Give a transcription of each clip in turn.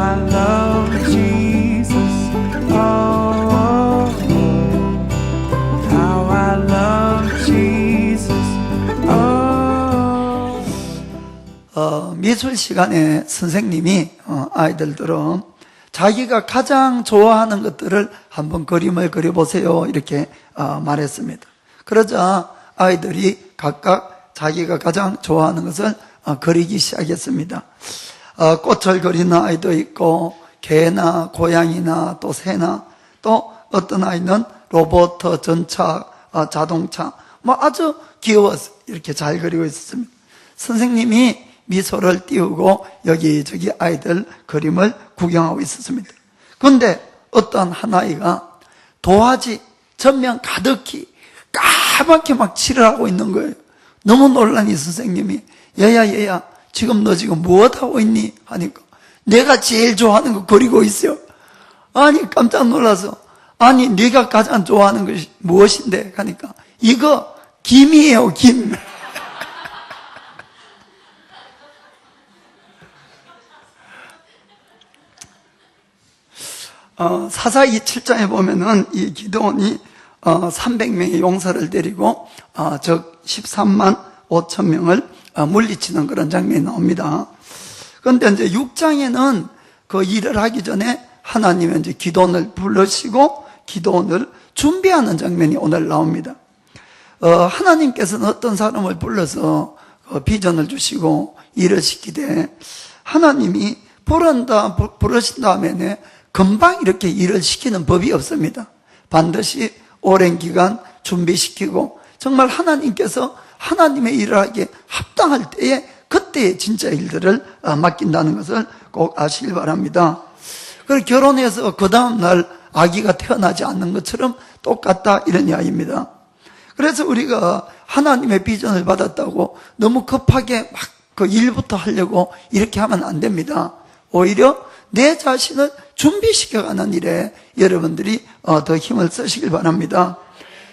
I love Jesus. Oh, how I love Jesus. 미술 시간에 선생님이 아이들처럼 자기가 가장 좋아하는 것들을 한번 그림을 그려보세요 이렇게 말했습니다. 그러자 아이들이 각각 자기가 가장 좋아하는 것을 그리기 시작했습니다. 꽃을 그리는 아이도 있고 개나 고양이나 또 새나 또 어떤 아이는 로봇, 전차, 자동차 아주 귀여워서 이렇게 잘 그리고 있었습니다. 선생님이 미소를 띄우고 여기저기 아이들 그림을 구경하고 있었습니다. 그런데 어떤 한 아이가 도화지 전면 가득히 까맣게 막 칠을 하고 있는 거예요. 너무 놀란 이 선생님이 얘야 지금 너 지금 무엇하고 있니? 하니까 내가 제일 좋아하는 거 그리고 있어요. 아니 깜짝 놀라서 아니 네가 가장 좋아하는 것이 무엇인데? 하니까 이거 김이에요, 김. 사사기 7장에 보면은 이 기드온이 300명의 용사를 데리고 적 13만 5천 명을 물리치는 그런 장면이 나옵니다. 그런데 이제 6장에는 그 일을 하기 전에 하나님은 이제 기드온을 부르시고 기드온을 준비하는 장면이 오늘 나옵니다. 하나님께서는 어떤 사람을 불러서 비전을 주시고 일을 시키되 하나님이 부르신 다음에는 금방 이렇게 일을 시키는 법이 없습니다. 반드시 오랜 기간 준비시키고 정말 하나님께서 하나님의 일을 하기에 합당할 때에 그때에 진짜 일들을 맡긴다는 것을 꼭 아시길 바랍니다. 그리고 결혼해서 그 다음날 아기가 태어나지 않는 것처럼 똑같다 이런 이야기입니다. 그래서 우리가 하나님의 비전을 받았다고 너무 급하게 막 그 일부터 하려고 이렇게 하면 안 됩니다. 오히려 내 자신을 준비시켜가는 일에 여러분들이 더 힘을 쓰시길 바랍니다.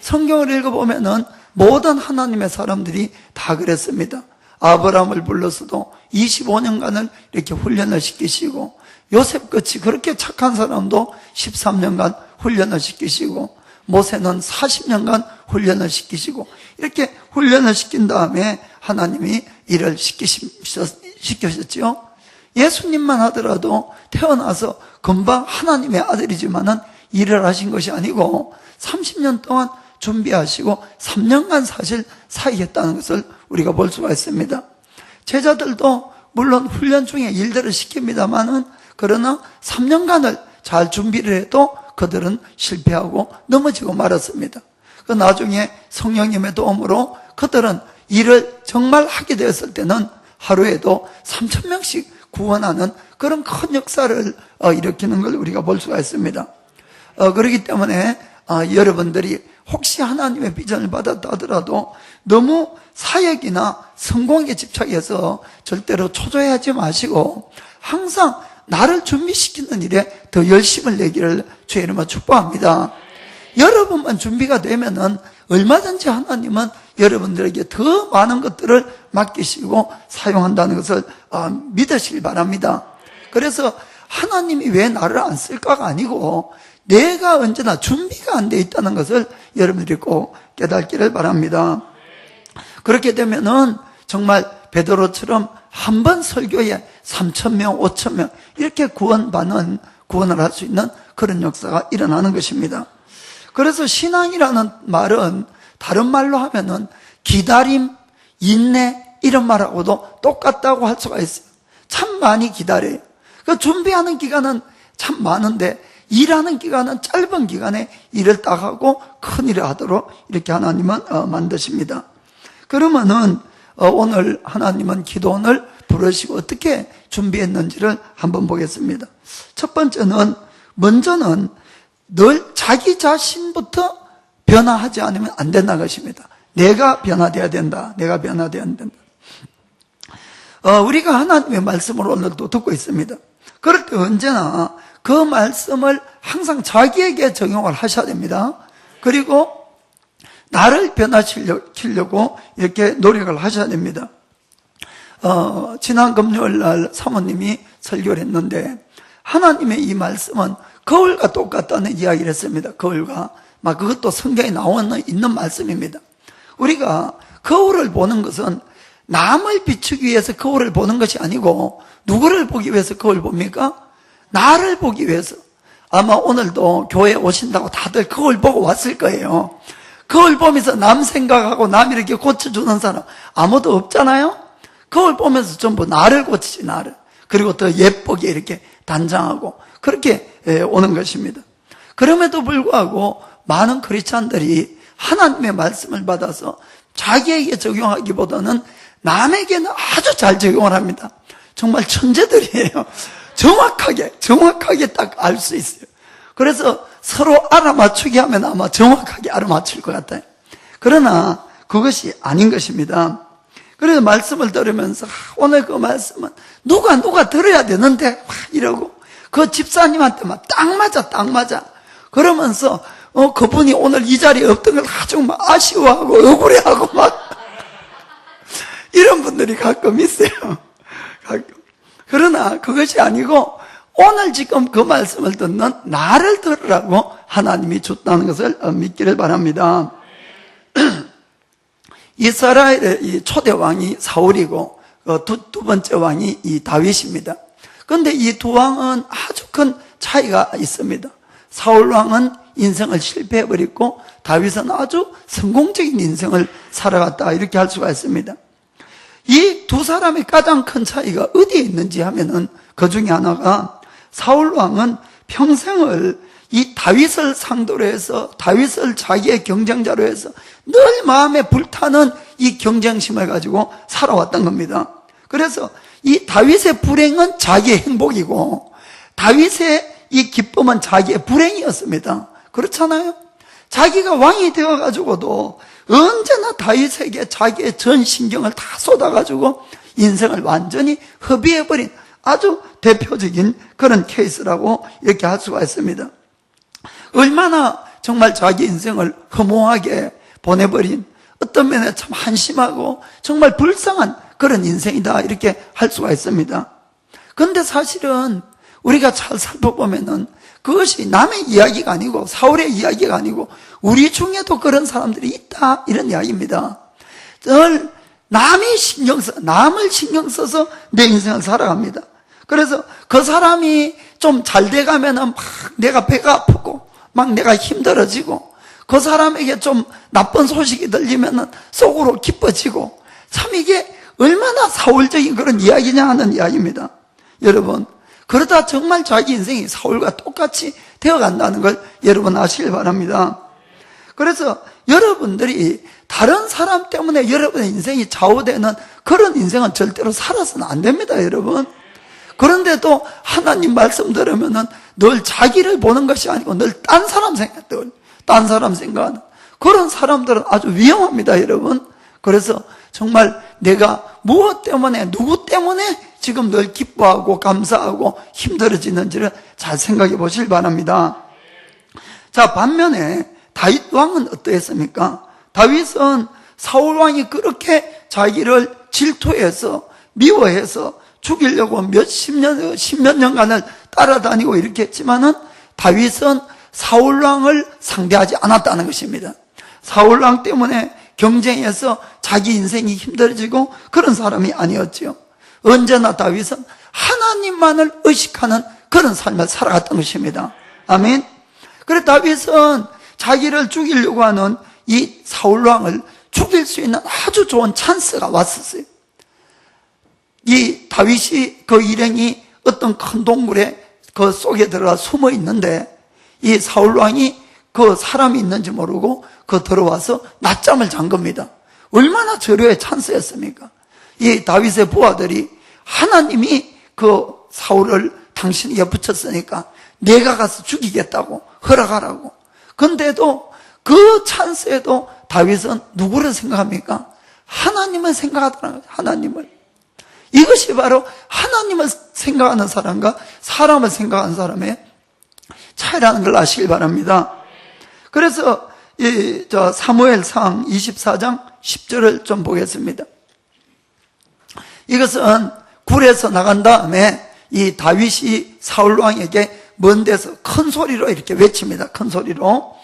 성경을 읽어보면은 모든 하나님의 사람들이 다 그랬습니다. 아브라함을 불러서도 25년간을 이렇게 훈련을 시키시고 요셉같이 그렇게 착한 사람도 13년간 훈련을 시키시고 모세는 40년간 훈련을 시키시고 이렇게 훈련을 시킨 다음에 하나님이 일을 시키셨죠. 예수님만 하더라도 태어나서 금방 하나님의 아들이지만은 일을 하신 것이 아니고 30년 동안 준비하시고 3년간 사실 사역했다는 것을 우리가 볼 수가 있습니다. 제자들도 물론 훈련 중에 일들을 시킵니다만은 그러나 3년간을 잘 준비를 해도 그들은 실패하고 넘어지고 말았습니다. 그 나중에 성령님의 도움으로 그들은 일을 정말 하게 되었을 때는 하루에도 3,000명씩 구원하는 그런 큰 역사를 일으키는 걸 우리가 볼 수가 있습니다. 그렇기 때문에 여러분들이 혹시 하나님의 비전을 받았다 하더라도 너무 사역이나 성공에 집착해서 절대로 초조해하지 마시고 항상 나를 준비시키는 일에 더 열심을 내기를 주의 이름으로 축복합니다. 여러분만 준비가 되면은 얼마든지 하나님은 여러분들에게 더 많은 것들을 맡기시고 사용한다는 것을 믿으시길 바랍니다. 그래서 하나님이 왜 나를 안 쓸까가 아니고 내가 언제나 준비가 안 돼 있다는 것을 여러분들이 꼭 깨닫기를 바랍니다. 그렇게 되면은 정말 베드로처럼 한 번 설교에 3,000명, 5,000명 이렇게 구원을 할 수 있는 그런 역사가 일어나는 것입니다. 그래서 신앙이라는 말은 다른 말로 하면은 기다림, 인내 이런 말하고도 똑같다고 할 수가 있어요. 참 많이 기다려요. 그 준비하는 기간은 참 많은데 일하는 기간은 짧은 기간에 일을 딱 하고 큰 일을 하도록 이렇게 하나님은 만드십니다. 그러면은 오늘 하나님은 기도원을 부르시고 어떻게 준비했는지를 한번 보겠습니다. 첫 번째는 먼저는 늘 자기 자신부터 변화하지 않으면 안 된다는 것입니다. 내가 변화되어야 된다. 내가 변화되어야 된다. 우리가 하나님의 말씀을 오늘도 듣고 있습니다. 그럴 때 언제나 그 말씀을 항상 자기에게 적용을 하셔야 됩니다. 그리고 나를 변화시키려고 이렇게 노력을 하셔야 됩니다. 지난 금요일 날 사모님이 설교를 했는데 하나님의 이 말씀은 거울과 똑같다는 이야기를 했습니다. 거울과. 막 그것도 성경에 있는 말씀입니다. 우리가 거울을 보는 것은 남을 비추기 위해서 거울을 보는 것이 아니고 누구를 보기 위해서 거울 봅니까? 나를 보기 위해서. 아마 오늘도 교회에 오신다고 다들 거울 보고 왔을 거예요. 거울 보면서 남 생각하고 남 이렇게 고쳐주는 사람 아무도 없잖아요? 거울 보면서 전부 나를 고치지, 나를. 그리고 더 예쁘게 이렇게 단장하고 그렇게 오는 것입니다. 그럼에도 불구하고 많은 크리스찬들이 하나님의 말씀을 받아서 자기에게 적용하기보다는 남에게는 아주 잘 적용을 합니다. 정말 천재들이에요. 정확하게 딱 알 수 있어요. 그래서 서로 알아맞추기 하면 아마 정확하게 알아맞힐 것 같아요. 그러나 그것이 아닌 것입니다. 그래서 말씀을 들으면서 오늘 그 말씀은 누가 들어야 되는데 이러고 그 집사님한테만 딱 맞아 그러면서 그분이 오늘 이 자리에 없던 걸 아주 막 아쉬워하고 억울해하고 막 이런 분들이 가끔 있어요. 가끔. 그러나 그것이 아니고 오늘 지금 그 말씀을 듣는 나를 들으라고 하나님이 줬다는 것을 믿기를 바랍니다. 이스라엘의 이 초대 왕이 사울이고 두 번째 왕이 이 다윗입니다. 그런데 이 두 왕은 아주 큰 차이가 있습니다. 사울 왕은 인생을 실패해버렸고 다윗은 아주 성공적인 인생을 살아갔다 이렇게 할 수가 있습니다. 이 두 사람의 가장 큰 차이가 어디에 있는지 하면은 그 중에 하나가 사울 왕은 평생을 이 다윗을 상대로 해서 다윗을 자기의 경쟁자로 해서 늘 마음에 불타는 이 경쟁심을 가지고 살아왔던 겁니다. 그래서 이 다윗의 불행은 자기의 행복이고 다윗의 이 기쁨은 자기의 불행이었습니다. 그렇잖아요? 자기가 왕이 되어가지고도 언제나 다윗에게 자기의 전 신경을 다 쏟아가지고 인생을 완전히 허비해버린 아주 대표적인 그런 케이스라고 이렇게 할 수가 있습니다. 얼마나 정말 자기 인생을 허무하게 보내버린 어떤 면에 참 한심하고 정말 불쌍한 그런 인생이다 이렇게 할 수가 있습니다. 그런데 사실은 우리가 잘 살펴보면은 그것이 남의 이야기가 아니고 사울의 이야기가 아니고 우리 중에도 그런 사람들이 있다 이런 이야기입니다. 늘 남을 신경 써서 내 인생을 살아갑니다. 그래서 그 사람이 좀 잘 돼가면은 막 내가 배가 아프고 막 내가 힘들어지고 그 사람에게 좀 나쁜 소식이 들리면은 속으로 기뻐지고 참 이게 얼마나 사울적인 그런 이야기냐 하는 이야기입니다. 여러분 그러다 정말 자기 인생이 사울과 똑같이 되어간다는 걸 여러분 아시길 바랍니다. 그래서 여러분들이 다른 사람 때문에 여러분의 인생이 좌우되는 그런 인생은 절대로 살아서는 안 됩니다, 여러분. 그런데도 하나님 말씀 들으면은 늘 자기를 보는 것이 아니고 늘 딴 사람 생각하는 그런 사람들은 아주 위험합니다, 여러분. 그래서 정말 내가 무엇 때문에 누구 때문에 지금 늘 기뻐하고 감사하고 힘들어지는지를 잘 생각해 보시길 바랍니다. 자, 반면에 다윗 왕은 어떠했습니까? 다윗은 사울 왕이 그렇게 자기를 질투해서 미워해서 죽이려고 십몇 년간을 따라다니고 이렇게 했지만은 다윗은 사울 왕을 상대하지 않았다는 것입니다. 사울 왕 때문에 경쟁해서 자기 인생이 힘들어지고 그런 사람이 아니었죠. 언제나 다윗은 하나님만을 의식하는 그런 삶을 살아갔던 것입니다. 아멘. 그래서 다윗은 자기를 죽이려고 하는 이 사울 왕을 죽일 수 있는 아주 좋은 찬스가 왔었어요. 이 다윗이 그 일행이 어떤 큰 동굴에 그 속에 들어가 숨어 있는데 이 사울 왕이 그 사람이 있는지 모르고 그 들어와서 낮잠을 잔 겁니다. 얼마나 절호의 찬스였습니까? 이 다윗의 부하들이 하나님이 그 사울을 당신에게 붙였으니까 내가 가서 죽이겠다고 허락하라고. 근데도 그 찬스에도 다윗은 누구를 생각합니까? 하나님을 생각하더라고요. 하나님을. 이것이 바로 하나님을 생각하는 사람과 사람을 생각하는 사람의 차이라는 걸 아시길 바랍니다. 그래서 사무엘상 24장 10절을 좀 보겠습니다. 이것은 굴에서 나간 다음에 이 다윗이 사울 왕에게 먼 데서 큰 소리로 이렇게 외칩니다. 큰 소리로.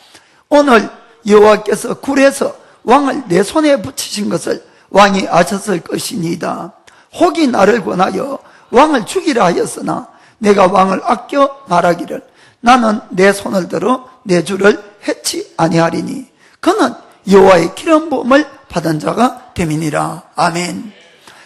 오늘 여호와께서 굴에서 왕을 내 손에 붙이신 것을 왕이 아셨을 것이니이다. 혹이 나를 권하여 왕을 죽이라 하였으나 내가 왕을 아껴 말하기를 나는 내 손을 들어 내 주를 해치 아니하리니 그는 여호와의 기름 부음을 받은 자가 됨이니라. 아멘.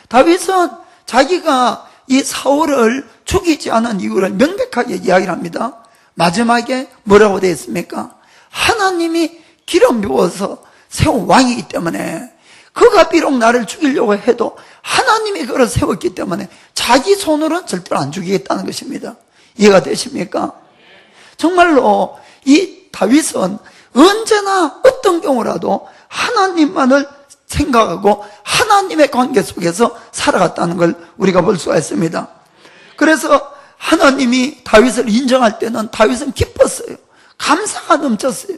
다윗은 자기가 이 사울을 죽이지 않은 이유를 명백하게 이야기를 합니다. 마지막에 뭐라고 되어 있습니까? 하나님이 기름 부어서 세운 왕이기 때문에 그가 비록 나를 죽이려고 해도 하나님이 그를 세웠기 때문에 자기 손으로는 절대로 안 죽이겠다는 것입니다. 이해가 되십니까? 정말로 이 다윗은 언제나 어떤 경우라도 하나님만을 생각하고 하나님의 관계 속에서 살아갔다는 걸 우리가 볼 수가 있습니다. 그래서 하나님이 다윗을 인정할 때는 다윗은 기뻤어요. 감사가 넘쳤어요.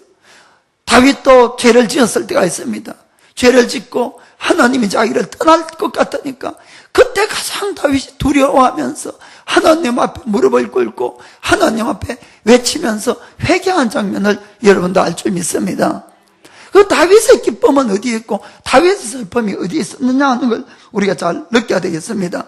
다윗도 죄를 지었을 때가 있습니다. 죄를 짓고 하나님이 자기를 떠날 것 같으니까 그때 가장 다윗이 두려워하면서 하나님 앞에 무릎을 꿇고 하나님 앞에 외치면서 회개한 장면을 여러분도 알 줄 믿습니다. 그 다윗의 기쁨은 어디에 있고 다윗의 슬픔이 어디에 있었느냐 하는 걸 우리가 잘 느껴야 되겠습니다.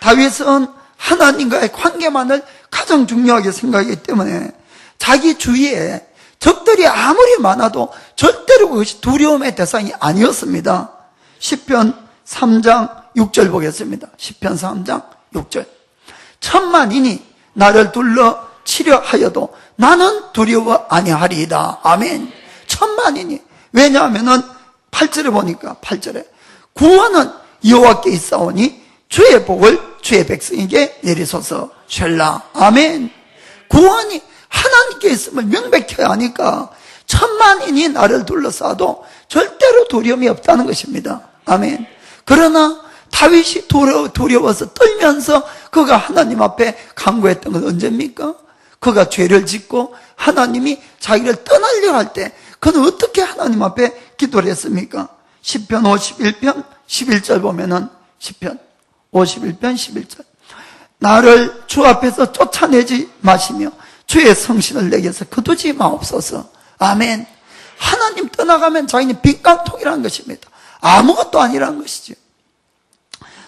다윗은 하나님과의 관계만을 가장 중요하게 생각하기 때문에 자기 주위에 적들이 아무리 많아도 절대로 그것이 두려움의 대상이 아니었습니다. 시편 3장 6절 보겠습니다. 시편 3장 6절. 천만인이 나를 둘러 치려 하여도 나는 두려워 아니하리이다. 아멘. 천만인이. 왜냐하면은 8절에 보니까 8절에 구원은 여호와께 있사오니 주의 복을 주의 백성에게 내리소서. 쉘라. 아멘. 구원이 하나님께 있음을 명백히 하니까 천만인이 나를 둘러싸도 절대로 두려움이 없다는 것입니다. 아멘. 그러나 다윗이 두려워서 떨면서 그가 하나님 앞에 간구했던 건 언제입니까? 그가 죄를 짓고 하나님이 자기를 떠나려 할 때 그는 어떻게 하나님 앞에 기도를 했습니까? 시편 51편 11절 보면은 시편 51편 11절 나를 주 앞에서 쫓아내지 마시며 주의 성신을 내게서 거두지 마옵소서. 아멘. 하나님 떠나가면 자기는 빈깡통이라는 것입니다. 아무것도 아니라는 것이죠.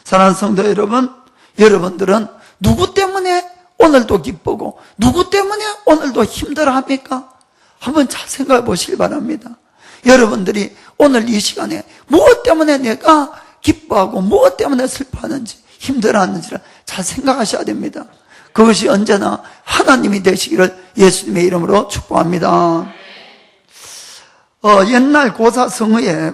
사랑하는 성도 여러분, 여러분들은 누구 때문에 오늘도 기쁘고 누구 때문에 오늘도 힘들어합니까? 한번 잘 생각해 보시기 바랍니다. 여러분들이 오늘 이 시간에 무엇 때문에 내가 기뻐하고 무엇 때문에 슬퍼하는지 힘들어하는지를 잘 생각하셔야 됩니다. 그것이 언제나 하나님이 되시기를 예수님의 이름으로 축복합니다. 옛날 고사성어에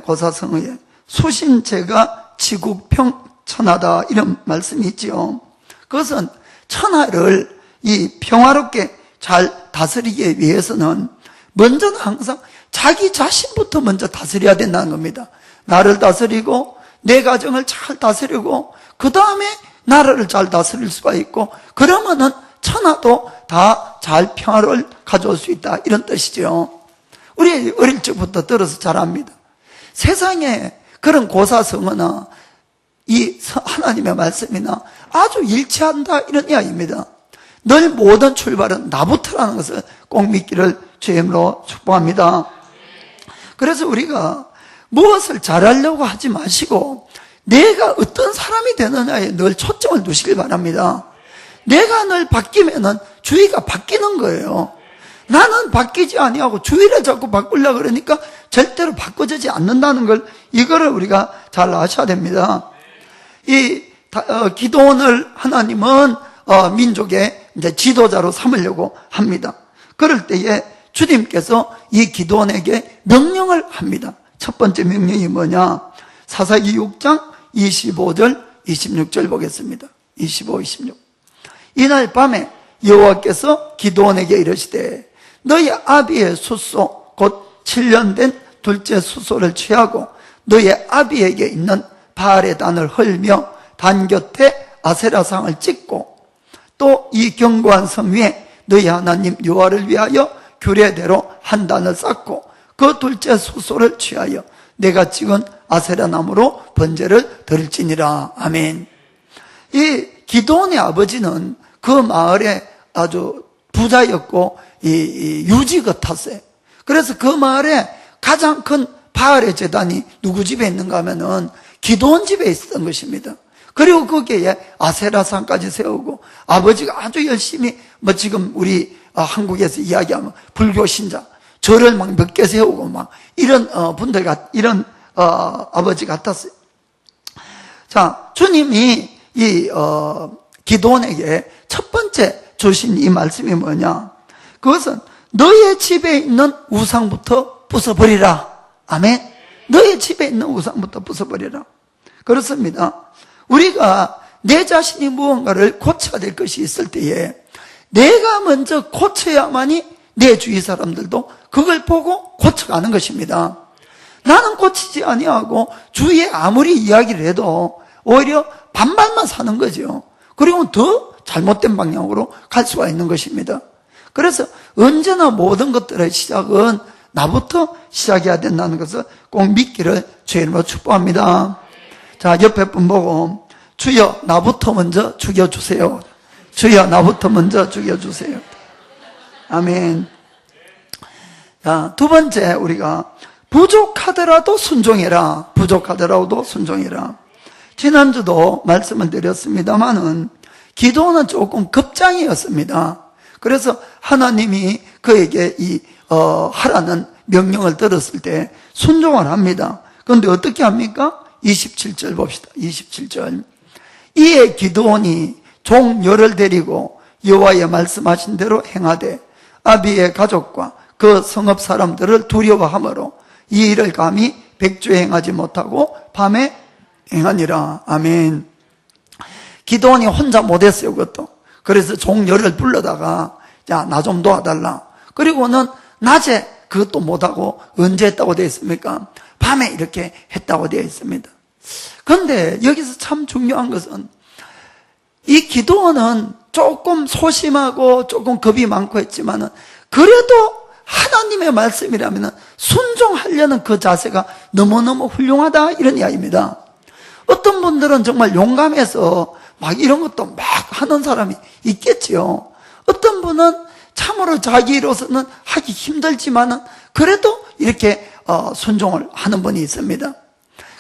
수신제가 지국평천하다 이런 말씀이 있지요. 그것은 천하를 이 평화롭게 잘 다스리기 위해서는 먼저는 항상 자기 자신부터 먼저 다스려야 된다는 겁니다. 나를 다스리고 내 가정을 잘 다스리고 그 다음에 나라를 잘 다스릴 수가 있고 그러면은 천하도 다 잘 평화를 가져올 수 있다 이런 뜻이죠. 우리 어릴 적부터 들어서 잘 압니다. 세상에 그런 고사성어나 이 하나님의 말씀이나 아주 일치한다 이런 이야기입니다. 늘 모든 출발은 나부터라는 것을 꼭 믿기를 주의 이름으로 축복합니다. 그래서 우리가 무엇을 잘하려고 하지 마시고 내가 어떤 사람이 되느냐에 늘 초점을 두시길 바랍니다. 내가 늘 바뀌면은 주위가 바뀌는 거예요. 나는 바뀌지 아니하고 주위를 자꾸 바꾸려고 그러니까 절대로 바꿔지지 않는다는 걸 이거를 우리가 잘 아셔야 됩니다. 기도원을 하나님은 민족의 이제 지도자로 삼으려고 합니다. 그럴 때에 주님께서 이 기도원에게 명령을 합니다. 첫 번째 명령이 뭐냐? 사사기 6장 25절 26절 보겠습니다. 25, 26. 이날 밤에 여호와께서 기도원에게 이르시되 너희 아비의 숫소 곧 7년 된 둘째 숫소를 취하고 너희 아비에게 있는 바알의 단을 헐며 단 곁에 아세라상을 찍고 또 이 견고한 성 위에 너희 하나님 여호와를 위하여 규례대로 한 단을 쌓고 그 둘째 숫소를 취하여 내가 찍은 아세라 나무로 번제를 드릴지니라. 아멘. 이 기드온의 아버지는 그 마을에 아주 부자였고 이 유지 같았어요. 그래서 그 마을에 가장 큰 바알의 제단이 누구 집에 있는가 하면은 기드온 집에 있었던 것입니다. 그리고 거기에 아세라산까지 세우고 아버지가 아주 열심히 뭐 지금 우리 한국에서 이야기하면 불교 신자 절을 막 몇 개 세우고 막 이런 분들 이런 아버지 같았어요. 자, 주님이 이 기드온에게 첫 번째 주신 이 말씀이 뭐냐? 그것은 너의 집에 있는 우상부터 부숴버리라. 아멘. 너의 집에 있는 우상부터 부숴버리라. 그렇습니다. 우리가 내 자신이 무언가를 고쳐야 될 것이 있을 때에 내가 먼저 고쳐야만이 내 주위 사람들도 그걸 보고 고쳐가는 것입니다. 나는 고치지 아니하고 주위에 아무리 이야기를 해도 오히려 반발만 사는 거죠. 그리고 더 잘못된 방향으로 갈 수가 있는 것입니다. 그래서 언제나 모든 것들의 시작은 나부터 시작해야 된다는 것을 꼭 믿기를 주의 이름으로 축복합니다. 자, 옆에 분 보고 주여 나부터 먼저 죽여주세요. 주여 나부터 먼저 죽여주세요. 아멘. 자, 두 번째 우리가 부족하더라도 순종해라. 부족하더라도 순종해라. 지난주도 말씀을 드렸습니다마는 기도는 조금 급장이었습니다. 그래서 하나님이 그에게 하라는 명령을 들었을 때 순종을 합니다. 그런데 어떻게 합니까? 27절 봅시다. 27절. 이에 기드온이 종 열을 데리고 여호와의 말씀하신 대로 행하되 아비의 가족과 그 성읍 사람들을 두려워하므로 이 일을 감히 백주에 행하지 못하고 밤에 행하니라. 아멘. 기드온이 혼자 못했어요, 그것도. 그래서 종 열을 불러다가 야, 나 좀 도와달라. 그리고는 낮에 그것도 못하고 언제 했다고 되어 있습니까? 밤에 이렇게 했다고 되어 있습니다. 그런데 여기서 참 중요한 것은 이 기드온은 조금 소심하고 조금 겁이 많고 했지만은 그래도 하나님의 말씀이라면 순종하려는 그 자세가 너무너무 훌륭하다 이런 이야기입니다. 어떤 분들은 정말 용감해서 막 이런 것도 막 하는 사람이 있겠지요. 어떤 분은 참으로 자기로서는 하기 힘들지만은 그래도 이렇게 순종을 하는 분이 있습니다.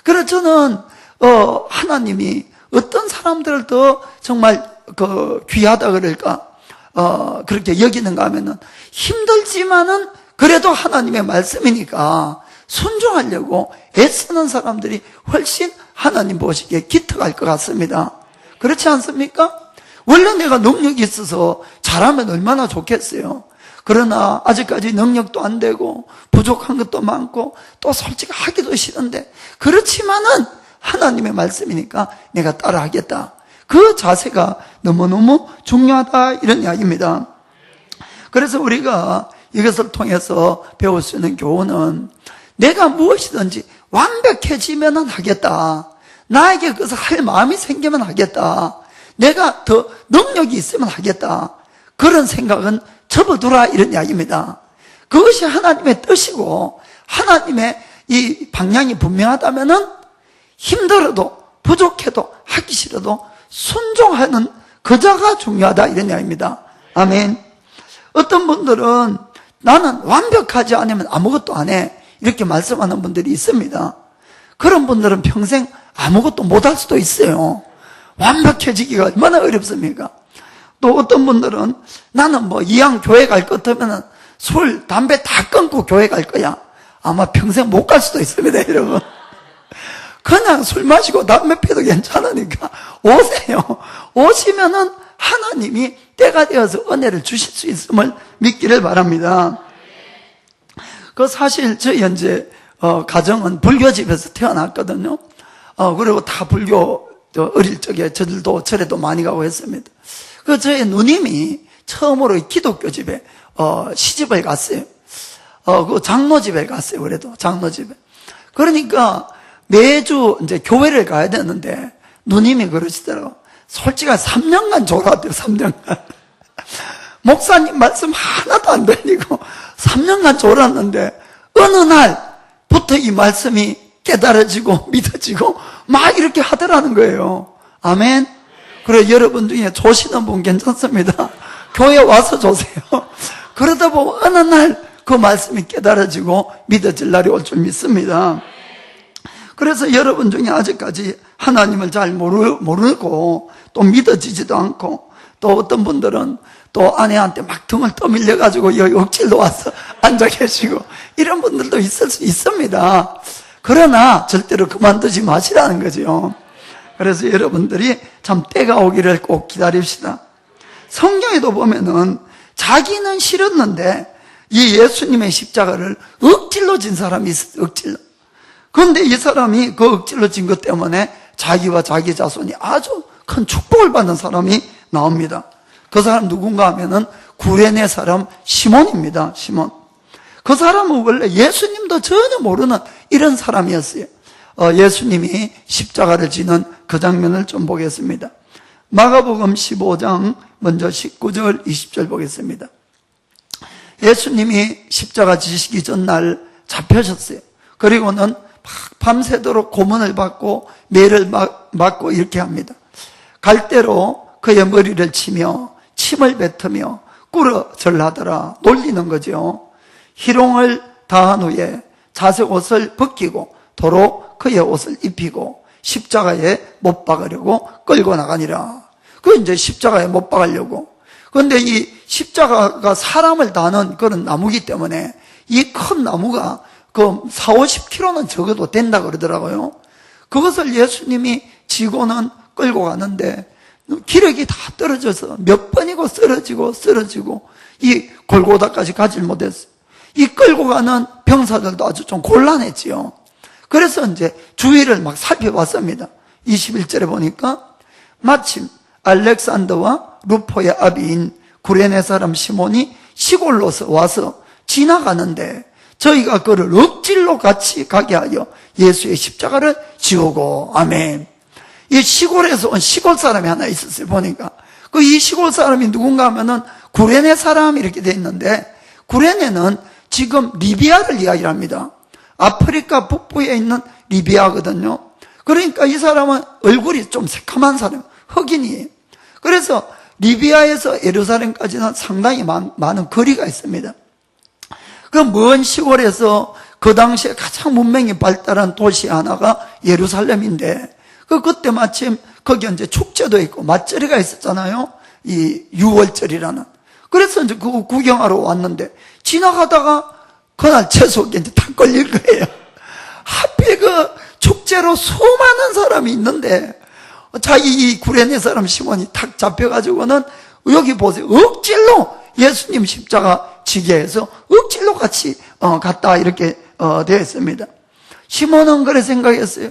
그래서 저는 하나님이 어떤 사람들을 더 정말 귀하다 그럴까 그렇게 여기는가 하면은 힘들지만은 그래도 하나님의 말씀이니까 순종하려고 애쓰는 사람들이 훨씬 하나님 보시기에 기특할 것 같습니다. 그렇지 않습니까? 원래 내가 능력이 있어서 잘하면 얼마나 좋겠어요. 그러나 아직까지 능력도 안 되고 부족한 것도 많고 또 솔직히 하기도 싫은데 그렇지만은 하나님의 말씀이니까 내가 따라하겠다. 그 자세가 너무너무 중요하다 이런 이야기입니다. 그래서 우리가 이것을 통해서 배울 수 있는 교훈은 내가 무엇이든지 완벽해지면 하겠다. 나에게 그것을 할 마음이 생기면 하겠다. 내가 더 능력이 있으면 하겠다. 그런 생각은 접어두라 이런 이야기입니다. 그것이 하나님의 뜻이고 하나님의 이 방향이 분명하다면은 힘들어도 부족해도 하기 싫어도 순종하는 그자가 중요하다 이런 이야기입니다. 아멘. 어떤 분들은 나는 완벽하지 않으면 아무것도 안 해 이렇게 말씀하는 분들이 있습니다. 그런 분들은 평생 아무것도 못할 수도 있어요. 완벽해지기가 얼마나 어렵습니까? 또 어떤 분들은 나는 이왕 교회 갈 것 같으면 술, 담배 다 끊고 교회 갈 거야. 아마 평생 못 갈 수도 있습니다, 여러분. 그냥 술 마시고 담배 피도 괜찮으니까 오세요. 오시면은 하나님이 때가 되어서 은혜를 주실 수 있음을 믿기를 바랍니다. 사실 저희 현재 가정은 불교집에서 태어났거든요. 그리고 다 불교 어릴 적에 저들도 절에도 많이 가고 했습니다. 저희 누님이 처음으로 기독교 집에 시집을 갔어요. 그 장로집에 갔어요. 그래도 장로집에. 그러니까 매주 이제 교회를 가야 되는데 누님이 그러시더라고. 솔직히 3년간 졸았대요. 3년간. 목사님 말씀 하나도 안 들리고 3년간 졸았는데 어느 날부터 이 말씀이 깨달아지고 믿어지고 막 이렇게 하더라는 거예요. 아멘. 그래, 여러분 중에 조시는 분 괜찮습니다. 교회 와서 조세요. 그러다 보면 어느 날 그 말씀이 깨달아지고 믿어질 날이 올 줄 믿습니다. 그래서 여러분 중에 아직까지 하나님을 잘 모르고 또 믿어지지도 않고, 또 어떤 분들은 또 아내한테 막 등을 떠밀려가지고 여기 억지로 와서 앉아 계시고, 이런 분들도 있을 수 있습니다. 그러나 절대로 그만두지 마시라는 거죠. 그래서 여러분들이 참 때가 오기를 꼭 기다립시다. 성경에도 보면은 자기는 싫었는데 이 예수님의 십자가를 억질로 진 사람이 있어요. 억질로. 그런데 이 사람이 그 억질로 진 것 때문에 자기와 자기 자손이 아주 큰 축복을 받는 사람이 나옵니다. 그 사람 누군가 하면은 구레네 사람 시몬입니다. 시몬. 그 사람은 원래 예수님도 전혀 모르는 이런 사람이었어요. 예수님이 십자가를 지는 그 장면을 좀 보겠습니다. 마가복음 15장 먼저 19절 20절 보겠습니다. 예수님이 십자가 지시기 전날 잡혀졌어요. 그리고는 밤새도록 고문을 받고 매를 맞고 이렇게 합니다. 갈대로 그의 머리를 치며 침을 뱉으며 꿇어 절하더라 놀리는 거죠. 희롱을 다한 후에 자색 옷을 벗기고 도로 그의 옷을 입히고 십자가에 못 박으려고 끌고 나가니라. 그 이제 십자가에 못 박으려고. 그런데 이 십자가가 사람을 다는 그런 나무기 때문에 이 큰 나무가 그 40-50kg는 적어도 된다 그러더라고요. 그것을 예수님이 지고는 끌고 가는데 기력이 다 떨어져서 몇 번이고 쓰러지고 이 골고다까지 가질 못했어요. 이 끌고 가는 병사들도 아주 좀 곤란했지요. 그래서 이제 주위를 막 살펴봤습니다. 21절에 보니까 마침 알렉산더와 루포의 아비인 구레네 사람 시몬이 시골로서 와서 지나가는데 저희가 그를 억질로 같이 가게 하여 예수의 십자가를 지우고. 아멘. 이 시골에서 온 시골 사람이 하나 있었어요. 보니까 그 이 시골 사람이 누군가 하면은 구레네 사람 이렇게 돼 있는데, 구레네는 지금 리비아를 이야기합니다. 아프리카 북부에 있는 리비아거든요. 그러니까 이 사람은 얼굴이 좀 새카만 사람, 흑인이에요. 그래서 리비아에서 예루살렘까지는 상당히 많은 거리가 있습니다. 그 먼 시골에서 그 당시에 가장 문명이 발달한 도시 하나가 예루살렘인데, 그때 마침 거기 이제 축제도 있고 맞절이가 있었잖아요. 이 유월절이라는. 그래서 이제 그거 구경하러 왔는데 지나가다가 그날 채소에 이제 탁 걸릴 거예요. 하필 그 축제로 수많은 사람이 있는데 자기 이 구레네 사람 시몬이 탁 잡혀가지고는 여기 보세요. 억질로 예수님 십자가 지게 해서 억질로 같이 갔다 이렇게 되어 있습니다. 시몬은 그래 생각했어요.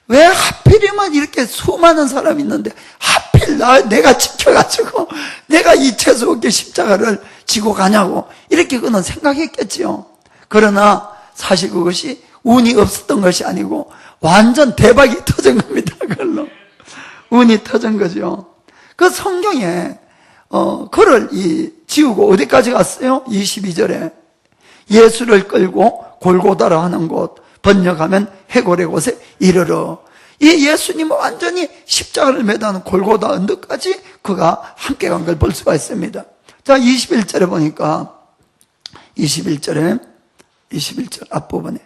왜 하필이면 이렇게 수많은 사람이 있는데 하필 내가 지켜가지고 내가 이 채소 어깨 십자가를 지고 가냐고 이렇게 그는 생각했겠지요. 그러나 사실 그것이 운이 없었던 것이 아니고 완전 대박이 터진 겁니다. 그걸로 운이 터진 거죠. 그 성경에 그를 지우고 어디까지 갔어요? 22절에 예수를 끌고 골고다라 하는 곳, 번역하면 해골의 곳에 이르러. 이 예수님은 완전히 십자가를 매다는 골고다 언덕까지 그가 함께 간 걸 볼 수가 있습니다. 자, 21절에 보니까 21절 앞부분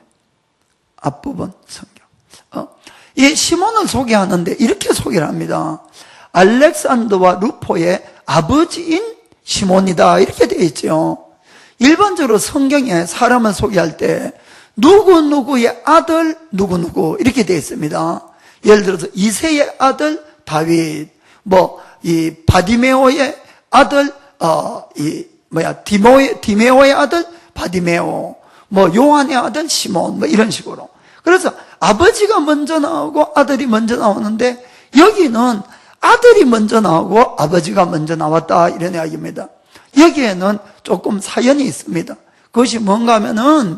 성경. 이 시몬을 소개하는데 이렇게 소개를 합니다. 알렉산더와 루포의 아버지인 시몬이다 이렇게 되어 있죠. 일반적으로 성경에 사람을 소개할 때 누구누구의 아들 누구누구 이렇게 되어 있습니다. 예를 들어서 이새의 아들 다윗, 이 바디메오의 아들 디메오의 아들 바디메오, 요한의 아들 시몬 이런 식으로. 그래서 아버지가 먼저 나오고 아들이 먼저 나오는데 여기는 아들이 먼저 나오고 아버지가 먼저 나왔다 이런 이야기입니다. 여기에는 조금 사연이 있습니다. 그것이 뭔가 하면은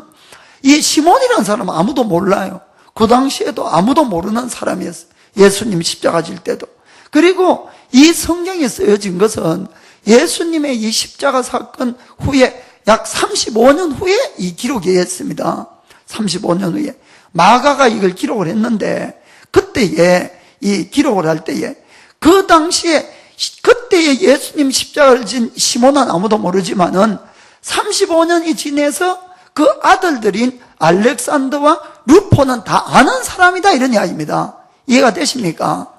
이 시몬이라는 사람은 아무도 몰라요. 그 당시에도 아무도 모르는 사람이었어요. 예수님 십자가 질 때도. 그리고 이 성경에 쓰여진 것은 예수님의 이 십자가 사건 후에 약 35년 후에 이 기록이 했습니다. 35년 후에 마가가 이걸 기록을 했는데 그때에 이 기록을 할 때에 그 당시에 그때의 예수님 십자가를 진 시몬은 아무도 모르지만은 35년이 지내서 그 아들들인 알렉산더와 루포는 다 아는 사람이다, 이런 이야기입니다. 이해가 되십니까?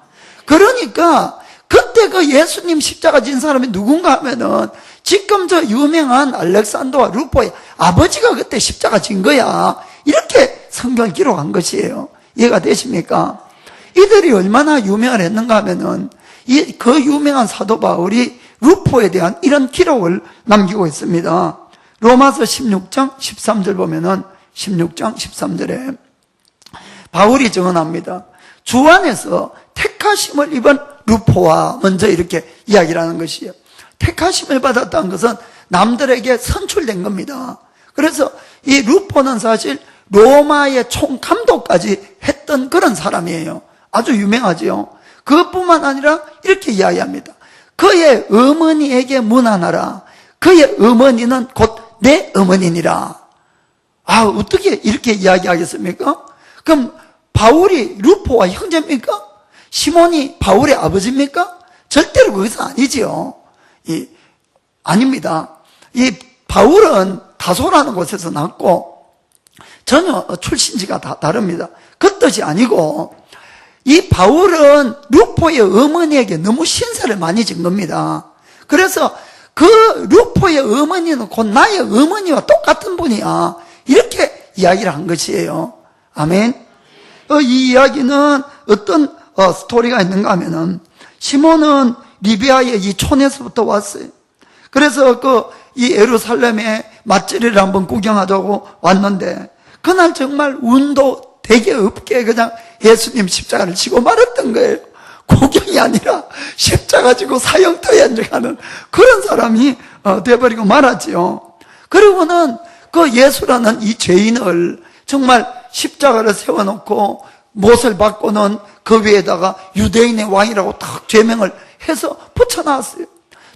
그러니까 그때 그 예수님 십자가 진 사람이 누군가 하면은 지금 저 유명한 알렉산더와 루포의 아버지가 그때 십자가 진 거야, 이렇게 성경을 기록한 것이에요. 이해가 되십니까? 이들이 얼마나 유명을 했는가 하면은 그 유명한 사도 바울이 루포에 대한 이런 기록을 남기고 있습니다. 로마서 16장 13절 보면은 16장 13절에 바울이 증언합니다. 주 안에서 택하심을 입은 루포와 먼저 이렇게 이야기를 하는 것이에요. 택하심을 받았다는 것은 남들에게 선출된 겁니다. 그래서 이 루포는 사실 로마의 총감독까지 했던 그런 사람이에요. 아주 유명하지요. 그것뿐만 아니라 이렇게 이야기합니다. 그의 어머니에게 문안하라. 그의 어머니는 곧 내 어머니니라. 아, 어떻게 이렇게 이야기하겠습니까? 그럼 바울이 루포와 형제입니까? 시몬이 바울의 아버지입니까? 절대로 그것은 아니지요. 아닙니다. 이 바울은 다소라는 곳에서 났고 전혀 출신지가 다 다릅니다. 그 뜻이 아니고 이 바울은 루포의 어머니에게 너무 신세를 많이 진 겁니다. 그래서 그 루포의 어머니는 곧 나의 어머니와 똑같은 분이야, 이렇게 이야기를 한 것이에요. 아멘. 이 이야기는 어떤 스토리가 있는가 하면은 시몬은 리비아의 이 촌에서부터 왔어요. 그래서 이 예루살렘에 맛집을 한번 구경하자고 왔는데 그날 정말 운도 되게 없게 그냥 예수님 십자가를 지고 말았던 거예요. 구경이 아니라 십자가 지고 사형터에 앉아가는 그런 사람이 돼버리고 말았지요. 그리고는 그 예수라는 이 죄인을 정말 십자가를 세워놓고 못을 받고는 그 위에다가 유대인의 왕이라고 딱 죄명을 해서 붙여놨어요.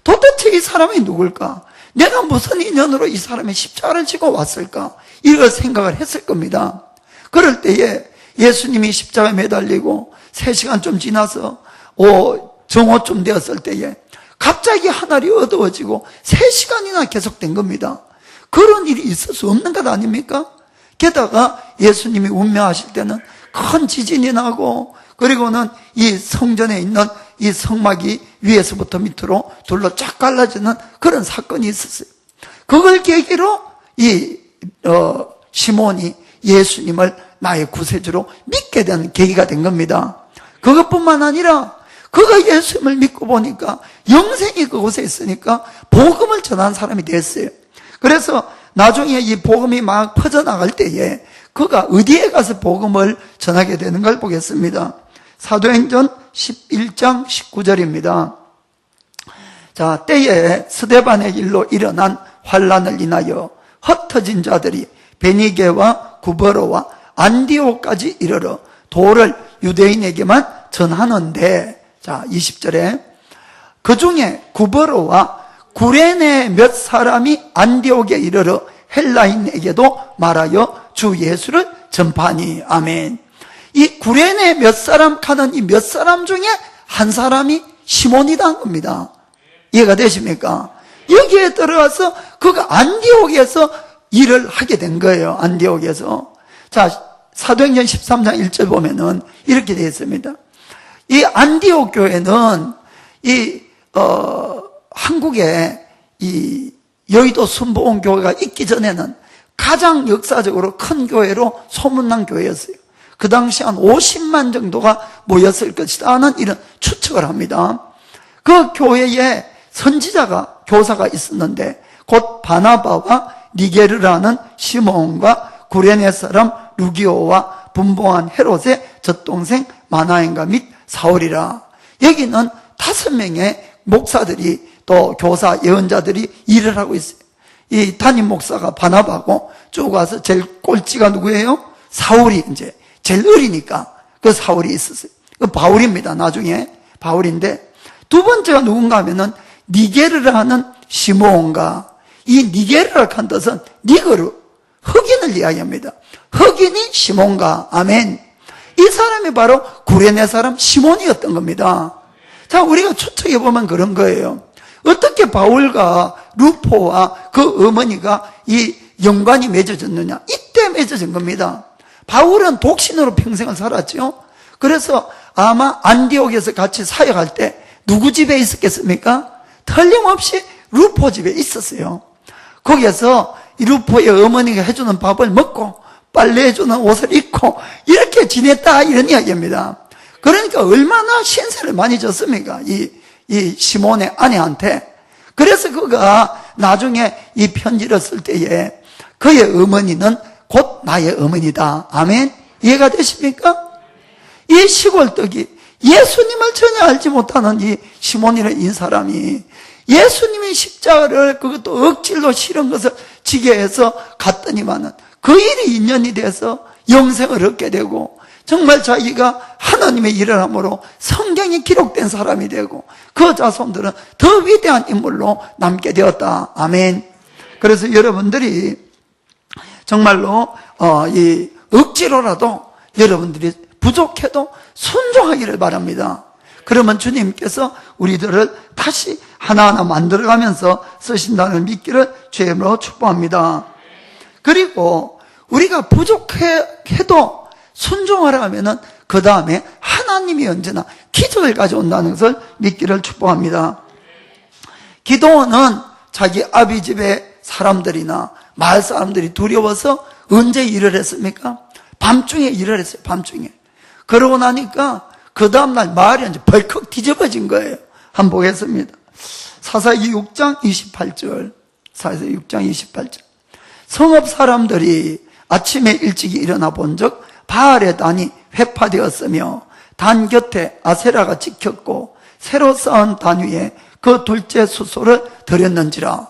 도대체 이 사람이 누굴까? 내가 무슨 인연으로 이 사람의 십자가를 지고 왔을까? 이걸 생각을 했을 겁니다. 그럴 때에 예수님이 십자가에 매달리고 3시간 좀 지나서 정오쯤 되었을 때에 갑자기 하늘이 어두워지고 3시간이나 계속된 겁니다. 그런 일이 있을 수 없는 것 아닙니까? 게다가 예수님이 운명하실 때는 큰 지진이 나고 그리고는 이 성전에 있는 이 성막이 위에서부터 밑으로 둘로 쫙 갈라지는 그런 사건이 있었어요. 그걸 계기로 시몬이 예수님을 나의 구세주로 믿게 된 계기가 된 겁니다. 그것뿐만 아니라 그가 예수님을 믿고 보니까 영생이 그곳에 있으니까 복음을 전한 사람이 됐어요. 그래서 나중에 이 복음이 막 퍼져나갈 때에 그가 어디에 가서 복음을 전하게 되는 걸 보겠습니다. 사도행전 11장 19절입니다. 자, 때에 스데반의 일로 일어난 환란을 인하여 흩어진 자들이 베니게와 구버로와 안디옥까지 이르러 도를 유대인에게만 전하는데, 자 20절에 그 중에 구버로와 구레네 몇 사람이 안디옥에 이르러 헬라인에게도 말하여 주 예수를 전파하니. 아멘. 이 구레네 몇 사람 하는 이 몇 사람 중에 한 사람이 시몬이라는 겁니다. 이해가 되십니까? 여기에 들어와서 그가 안디옥에서 일을 하게 된 거예요. 안디옥에서. 자, 사도행전 13장 1절 보면은 이렇게 되어 있습니다. 이 안디옥 교회는 한국에 이 여의도 순복음 교회가 있기 전에는 가장 역사적으로 큰 교회로 소문난 교회였어요. 그 당시 한 50만 정도가 모였을 것이다 하는 이런 추측을 합니다. 그 교회에 선지자가 교사가 있었는데 곧 바나바와 니게르라는 시몬과 구레네 사람 루기오와 분봉한 헤롯의 젖동생 마나엔과 및 사울이라. 여기는 5명의 목사들이 또 교사 예언자들이 일을 하고 있어요. 이 담임 목사가 바나바고 쭉 와서 제일 꼴찌가 누구예요? 사울이 이제 제일 어리니까 그 사울이 있었어요. 그 바울입니다. 나중에 바울인데 두 번째가 누군가 하면은 니게르라는 시몬과 이 니게르라는 한 뜻은 니그르 흑인을 이야기합니다. 흑인이 시몬과. 아멘. 이 사람이 바로 구레네 사람 시몬이었던 겁니다. 자, 우리가 추측해 보면 그런 거예요. 어떻게 바울과 루포와 그 어머니가 이 연관이 맺어졌느냐? 이때 맺어진 겁니다. 바울은 독신으로 평생을 살았죠. 그래서 아마 안디옥에서 같이 사역할 때 누구 집에 있었겠습니까? 틀림없이 루포 집에 있었어요. 거기에서 이 루포의 어머니가 해주는 밥을 먹고 빨래해주는 옷을 입고 이렇게 지냈다, 이런 이야기입니다. 그러니까 얼마나 신세를 많이 졌습니까? 이 시몬의 아내한테. 그래서 그가 나중에 이 편지를 쓸 때에 그의 어머니는 곧 나의 어머니다. 아멘? 이해가 되십니까? 이 시골떡이 예수님을 전혀 알지 못하는 이 시몬이라는 이 사람이 예수님의 십자가를 그것도 억지로 실은 것을 지게 해서 갔더니만은 그 일이 인연이 돼서 영생을 얻게 되고 정말 자기가 하나님의 일을 함으로 성경이 기록된 사람이 되고 그 자손들은 더 위대한 인물로 남게 되었다. 아멘. 그래서 여러분들이 정말로 이 억지로라도 여러분들이 부족해도 순종하기를 바랍니다. 그러면 주님께서 우리들을 다시 하나하나 만들어가면서 쓰신다는 믿기를 주의 이름으로 축복합니다. 그리고 우리가 부족해도 순종하라 하면은 그 다음에 하나님이 언제나 기적을 가져온다는 것을 믿기를 축복합니다. 기도원은 자기 아비 집의 사람들이나 마을 사람들이 두려워서 언제 일을 했습니까? 밤중에 일을 했어요. 밤중에. 그러고 나니까 그 다음날 마을이 이제 벌컥 뒤집어진 거예요. 한번 보겠습니다. 사사기 6장 28절. 사사기 6장 28절. 성읍 사람들이 아침에 일찍이 일어나 본즉 바알의 단이 회파되었으며 단 곁에 아세라가 찍혔고 새로 쌓은 단 위에 그 둘째 수소를 드렸는지라.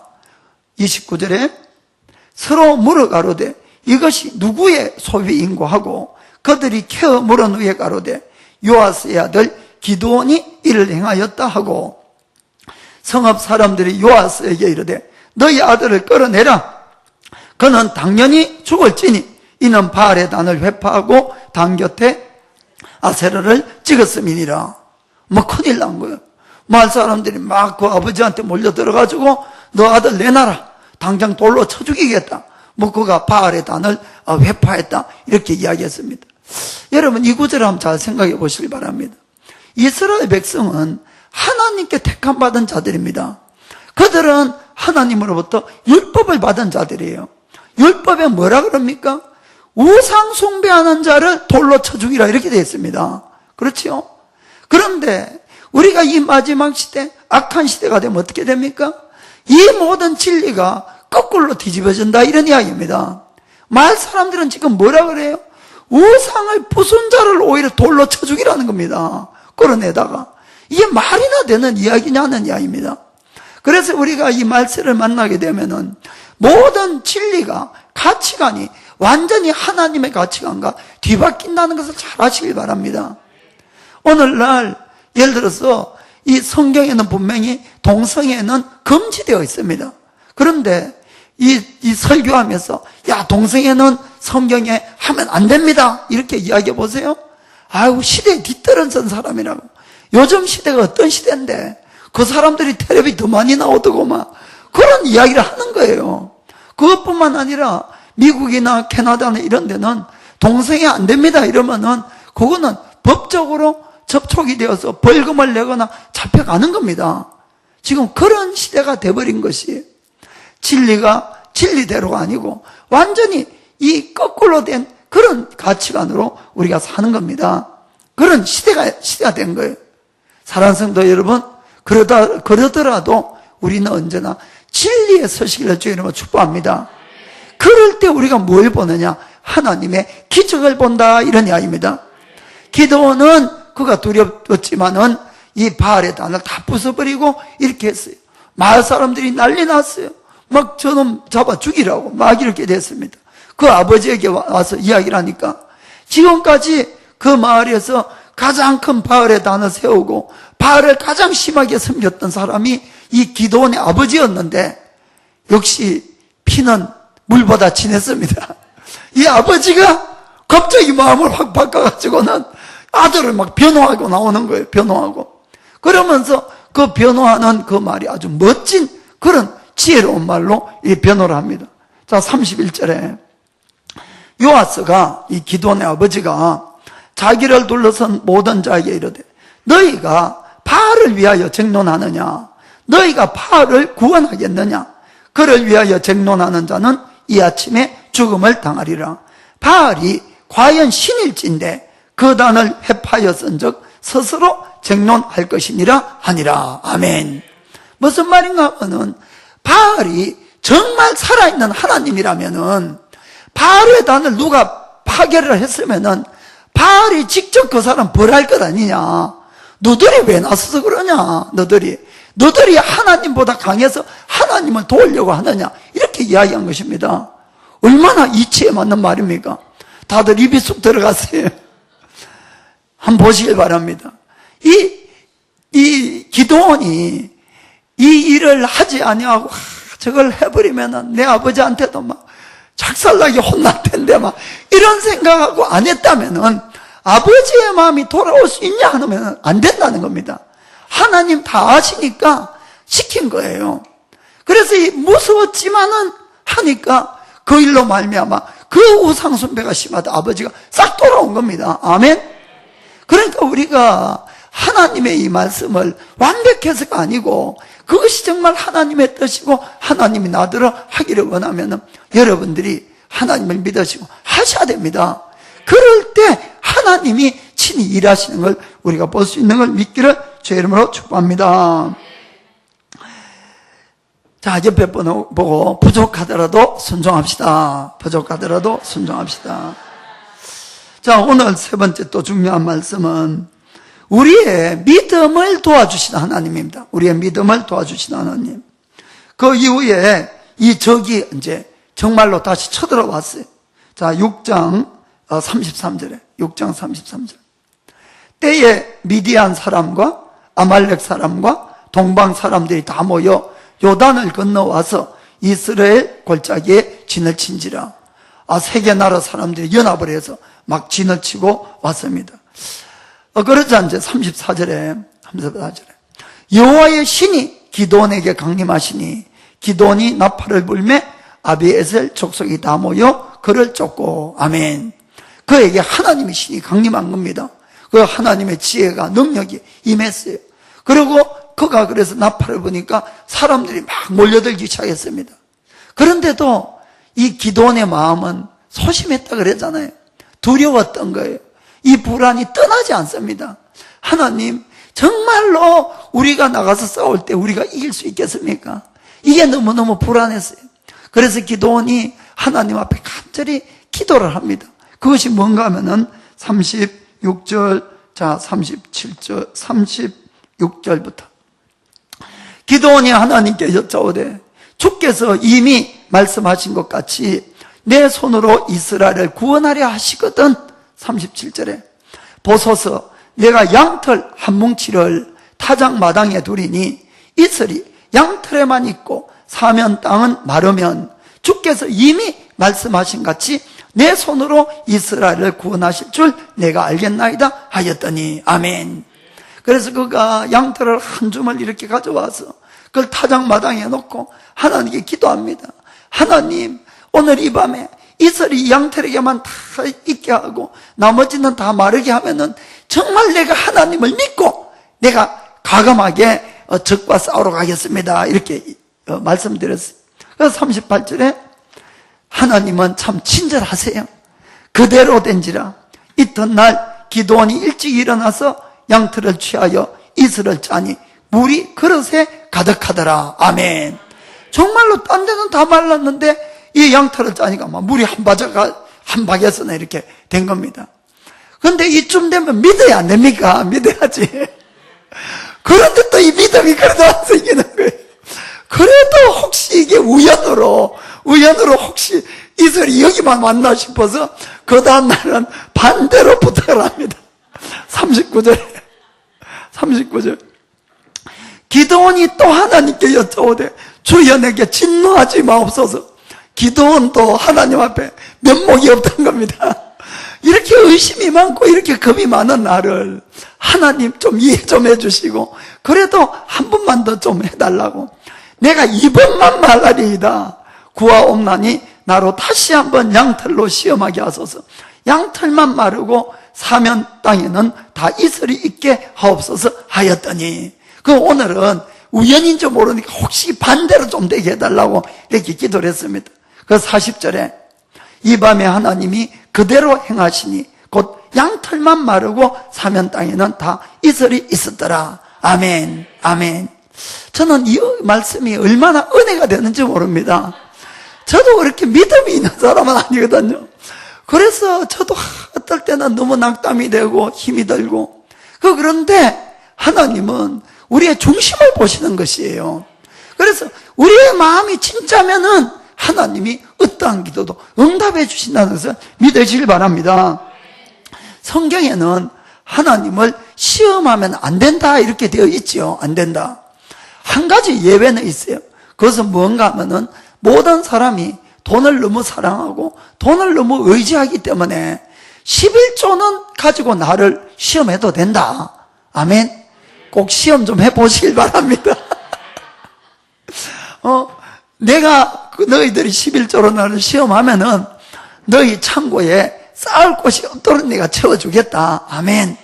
29절에 서로 물어 가로되 이것이 누구의 소비인고 하고 그들이 캐어 물어 누에 가로되 요아스의 아들 기드온이 이를 행하였다 하고 성읍 사람들이 요아스에게 이르되 너희 아들을 끌어내라. 그는 당연히 죽을지니 이는 바알의 단을 회파하고 단 곁에 아세라를 찍었음이니라. 뭐 큰일 난 거예요. 마을 사람들이 막 그 아버지한테 몰려들어가지고 너 아들 내놔라. 당장 돌로 쳐 죽이겠다. 뭐 그가 바알의 단을 회파했다. 이렇게 이야기했습니다. 여러분 이 구절을 한번 잘 생각해 보시기 바랍니다. 이스라엘 백성은 하나님께 택함받은 자들입니다. 그들은 하나님으로부터 율법을 받은 자들이에요. 율법에 뭐라 그럽니까? 우상 숭배하는 자를 돌로 쳐 죽이라 이렇게 되어 있습니다. 그렇죠? 그런데 우리가 이 마지막 시대, 악한 시대가 되면 어떻게 됩니까? 이 모든 진리가 거꾸로 뒤집어진다 이런 이야기입니다. 마을 사람들은 지금 뭐라 그래요? 우상을 부순 자를 오히려 돌로 쳐 죽이라는 겁니다. 끌어내다가. 이게 말이나 되는 이야기냐는 이야기입니다. 그래서 우리가 이 말씀을 만나게 되면은 모든 진리가, 가치관이 완전히 하나님의 가치관과 뒤바뀐다는 것을 잘 아시길 바랍니다. 오늘날 예를 들어서 이 성경에는 분명히 동성애는 금지되어 있습니다. 그런데 이 설교하면서 야 동성애는 성경에 하면 안 됩니다 이렇게 이야기해 보세요. 아유 시대에 뒤떨어진 사람이라고. 요즘 시대가 어떤 시대인데 그 사람들이 텔레비 더 많이 나오더고 막 그런 이야기를 하는 거예요. 그것뿐만 아니라 미국이나 캐나다나 이런 데는 동성애 안 됩니다 이러면은 그거는 법적으로 접촉이 되어서 벌금을 내거나 잡혀가는 겁니다. 지금 그런 시대가 돼버린 것이 진리가 진리대로가 아니고 완전히 이 거꾸로 된 그런 가치관으로 우리가 사는 겁니다. 그런 시대가 된 거예요. 사랑하는 성도 여러분, 그러더라도 우리는 언제나 진리에 서시기를 주의 이름으로 축복합니다. 그럴 때 우리가 뭘 보느냐? 하나님의 기적을 본다 이런 이야기입니다. 기드온은 그가 두렵었지만은 이 바알의 단을 다 부숴버리고 이렇게 했어요. 마을 사람들이 난리 났어요. 막 저놈 잡아 죽이라고 막 이렇게 됐습니다. 그 아버지에게 와서 이야기를 하니까 지금까지 그 마을에서 가장 큰 바알의 단을 세우고 바알을 가장 심하게 섬겼던 사람이 이 기드온의 아버지였는데 역시 피는 물보다 진했습니다. 이 아버지가 갑자기 마음을 확 바꿔가지고는 아들을 막 변호하고 나오는 거예요. 변호하고. 그러면서 그 변호하는 그 말이 아주 멋진 그런 지혜로운 말로 이 변호를 합니다. 자, 31절에 요아스가 이 기도원의 아버지가 자기를 둘러선 모든 자에게 이르되 너희가 바알을 위하여 쟁론하느냐? 너희가 바알을 구원하겠느냐? 그를 위하여 쟁론하는 자는 이 아침에 죽음을 당하리라. 바알이 과연 신일진데 그 단을 회파하여 쓴즉 스스로 쟁론할 것이니라 하니라. 아멘. 무슨 말인가 하면은 바알이 정말 살아있는 하나님이라면은 바알의 단을 누가 파괴를 했으면은 바알이 직접 그 사람 벌할 것 아니냐. 너들이 왜 나서서 그러냐. 너들이 하나님보다 강해서 하나님을 도우려고 하느냐. 이렇게 이야기한 것입니다. 얼마나 이치에 맞는 말입니까? 다들 입이 쑥 들어갔어요. 한번 보시길 바랍니다. 이 기도원이 이 일을 하지 아니하고 저걸 해버리면은 내 아버지한테도 막 작살나게 혼날 텐데 막 이런 생각하고 안 했다면은 아버지의 마음이 돌아올 수 있냐 하면 안 된다는 겁니다. 하나님 다 아시니까 시킨 거예요. 그래서 무서웠지만은 하니까 그 일로 말미암아 그 우상 숭배가 심하다 아버지가 싹 돌아온 겁니다. 아멘. 그러니까 우리가 하나님의 이 말씀을 완벽해서가 아니고 그것이 정말 하나님의 뜻이고 하나님이 나더러 하기를 원하면 여러분들이 하나님을 믿으시고 하셔야 됩니다. 그럴 때 하나님이 친히 일하시는 걸 우리가 볼 수 있는 걸 믿기를 주의 이름으로 축복합니다. 자, 옆에 보고 부족하더라도 순종합시다. 부족하더라도 순종합시다. 자, 오늘 세 번째 또 중요한 말씀은 우리의 믿음을 도와주시는 하나님입니다. 우리의 믿음을 도와주시는 하나님. 그 이후에 이 적이 이제 정말로 다시 쳐들어왔어요. 자, 6장 33절에 6장 33절. 때에 미디안 사람과 아말렉 사람과 동방 사람들이 다 모여 요단을 건너와서 이스라엘 골짜기에 진을 친지라. 세 개 나라 사람들이 연합을 해서 막 진을 치고 왔습니다. 그러자 이제 34절에 여호와의 신이 기드온에게 강림하시니 기드온이 나팔을 불매 아비에셀 족속이 다 모여 그를 쫓고. 아멘. 그에게 하나님의 신이 강림한 겁니다. 그 하나님의 지혜가 능력이 임했어요. 그리고 그가 그래서 나팔을 보니까 사람들이 막 몰려들기 시작했습니다. 그런데도 이 기드온의 마음은 소심했다 그랬잖아요. 두려웠던 거예요. 이 불안이 떠나지 않습니다. 하나님, 정말로 우리가 나가서 싸울 때 우리가 이길 수 있겠습니까? 이게 너무너무 불안했어요. 그래서 기드온이 하나님 앞에 간절히 기도를 합니다. 그것이 뭔가 하면은 36절, 자, 37절, 36절부터. 기드온이 하나님께 여짜오되 주께서 이미 말씀하신 것 같이 내 손으로 이스라엘을 구원하려 하시거든. 37절에 보소서 내가 양털 한 뭉치를 타작 마당에 두리니 이슬이 양털에만 있고 사면 땅은 마르면 주께서 이미 말씀하신 같이 내 손으로 이스라엘을 구원하실 줄 내가 알겠나이다 하였더니. 아멘. 그래서 그가 양털을 한 줌을 이렇게 가져와서 그걸 타작 마당에 놓고 하나님께 기도합니다. 하나님, 오늘 이 밤에 이슬이 양털에게만 다 있게 하고 나머지는 다 마르게 하면은 정말 내가 하나님을 믿고 내가 과감하게 적과 싸우러 가겠습니다. 이렇게 말씀드렸어요. 그래서 38절에 하나님은 참 친절하세요. 그대로 된지라 이튿날 기드온이 일찍 일어나서 양털을 취하여 이슬을 짜니 물이 그릇에 가득하더라. 아멘. 정말로 딴 데는 다 말랐는데 이 양털을 짜니까 막 물이 한 박에서나 이렇게 된 겁니다. 그런데 이쯤 되면 믿어야 안 됩니까? 믿어야지. 그런데 또 이 믿음이 그래도 안 생기는 거예요. 그래도 혹시 이게 우연으로 혹시 이슬이 여기만 왔나 싶어서 그 다음날은 반대로 부탁을 합니다. 39절. 기드온이 또 하나님께 여쭤오되 주여 내게 진노하지 마옵소서. 기드온도 하나님 앞에 면목이 없던 겁니다. 이렇게 의심이 많고 이렇게 겁이 많은 나를 하나님 좀 이해 좀 해주시고 그래도 한 번만 더 좀 해달라고. 내가 이번만 말하리이다. 구하옵나니 나로 다시 한번 양털로 시험하게 하소서. 양털만 마르고 사면 땅에는 다 이슬이 있게 하옵소서 하였더니, 그 오늘은 우연인지 모르니까 혹시 반대로 좀 되게 해달라고 이렇게 기도를 했습니다. 그 40절에 이 밤에 하나님이 그대로 행하시니 곧 양털만 마르고 사면 땅에는 다 이슬이 있었더라. 아멘, 아멘. 저는 이 말씀이 얼마나 은혜가 되는지 모릅니다. 저도 그렇게 믿음이 있는 사람은 아니거든요. 그래서 저도 어떨 때는 너무 낙담이 되고 힘이 들고, 그런데 하나님은 우리의 중심을 보시는 것이에요. 그래서 우리의 마음이 진짜면은 하나님이 어떠한 기도도 응답해 주신다는 것을 믿으시길 바랍니다. 성경에는 하나님을 시험하면 안 된다 이렇게 되어 있죠. 안 된다. 한 가지 예외는 있어요. 그것은 뭔가 하면은 모든 사람이 돈을 너무 사랑하고 돈을 너무 의지하기 때문에 11조는 가지고 나를 시험해도 된다. 아멘. 꼭 시험 좀 해보시길 바랍니다. 내가 너희들이 11조로 나를 시험하면은 너희 창고에 쌓을 곳이 없도록 내가 채워주겠다. 아멘.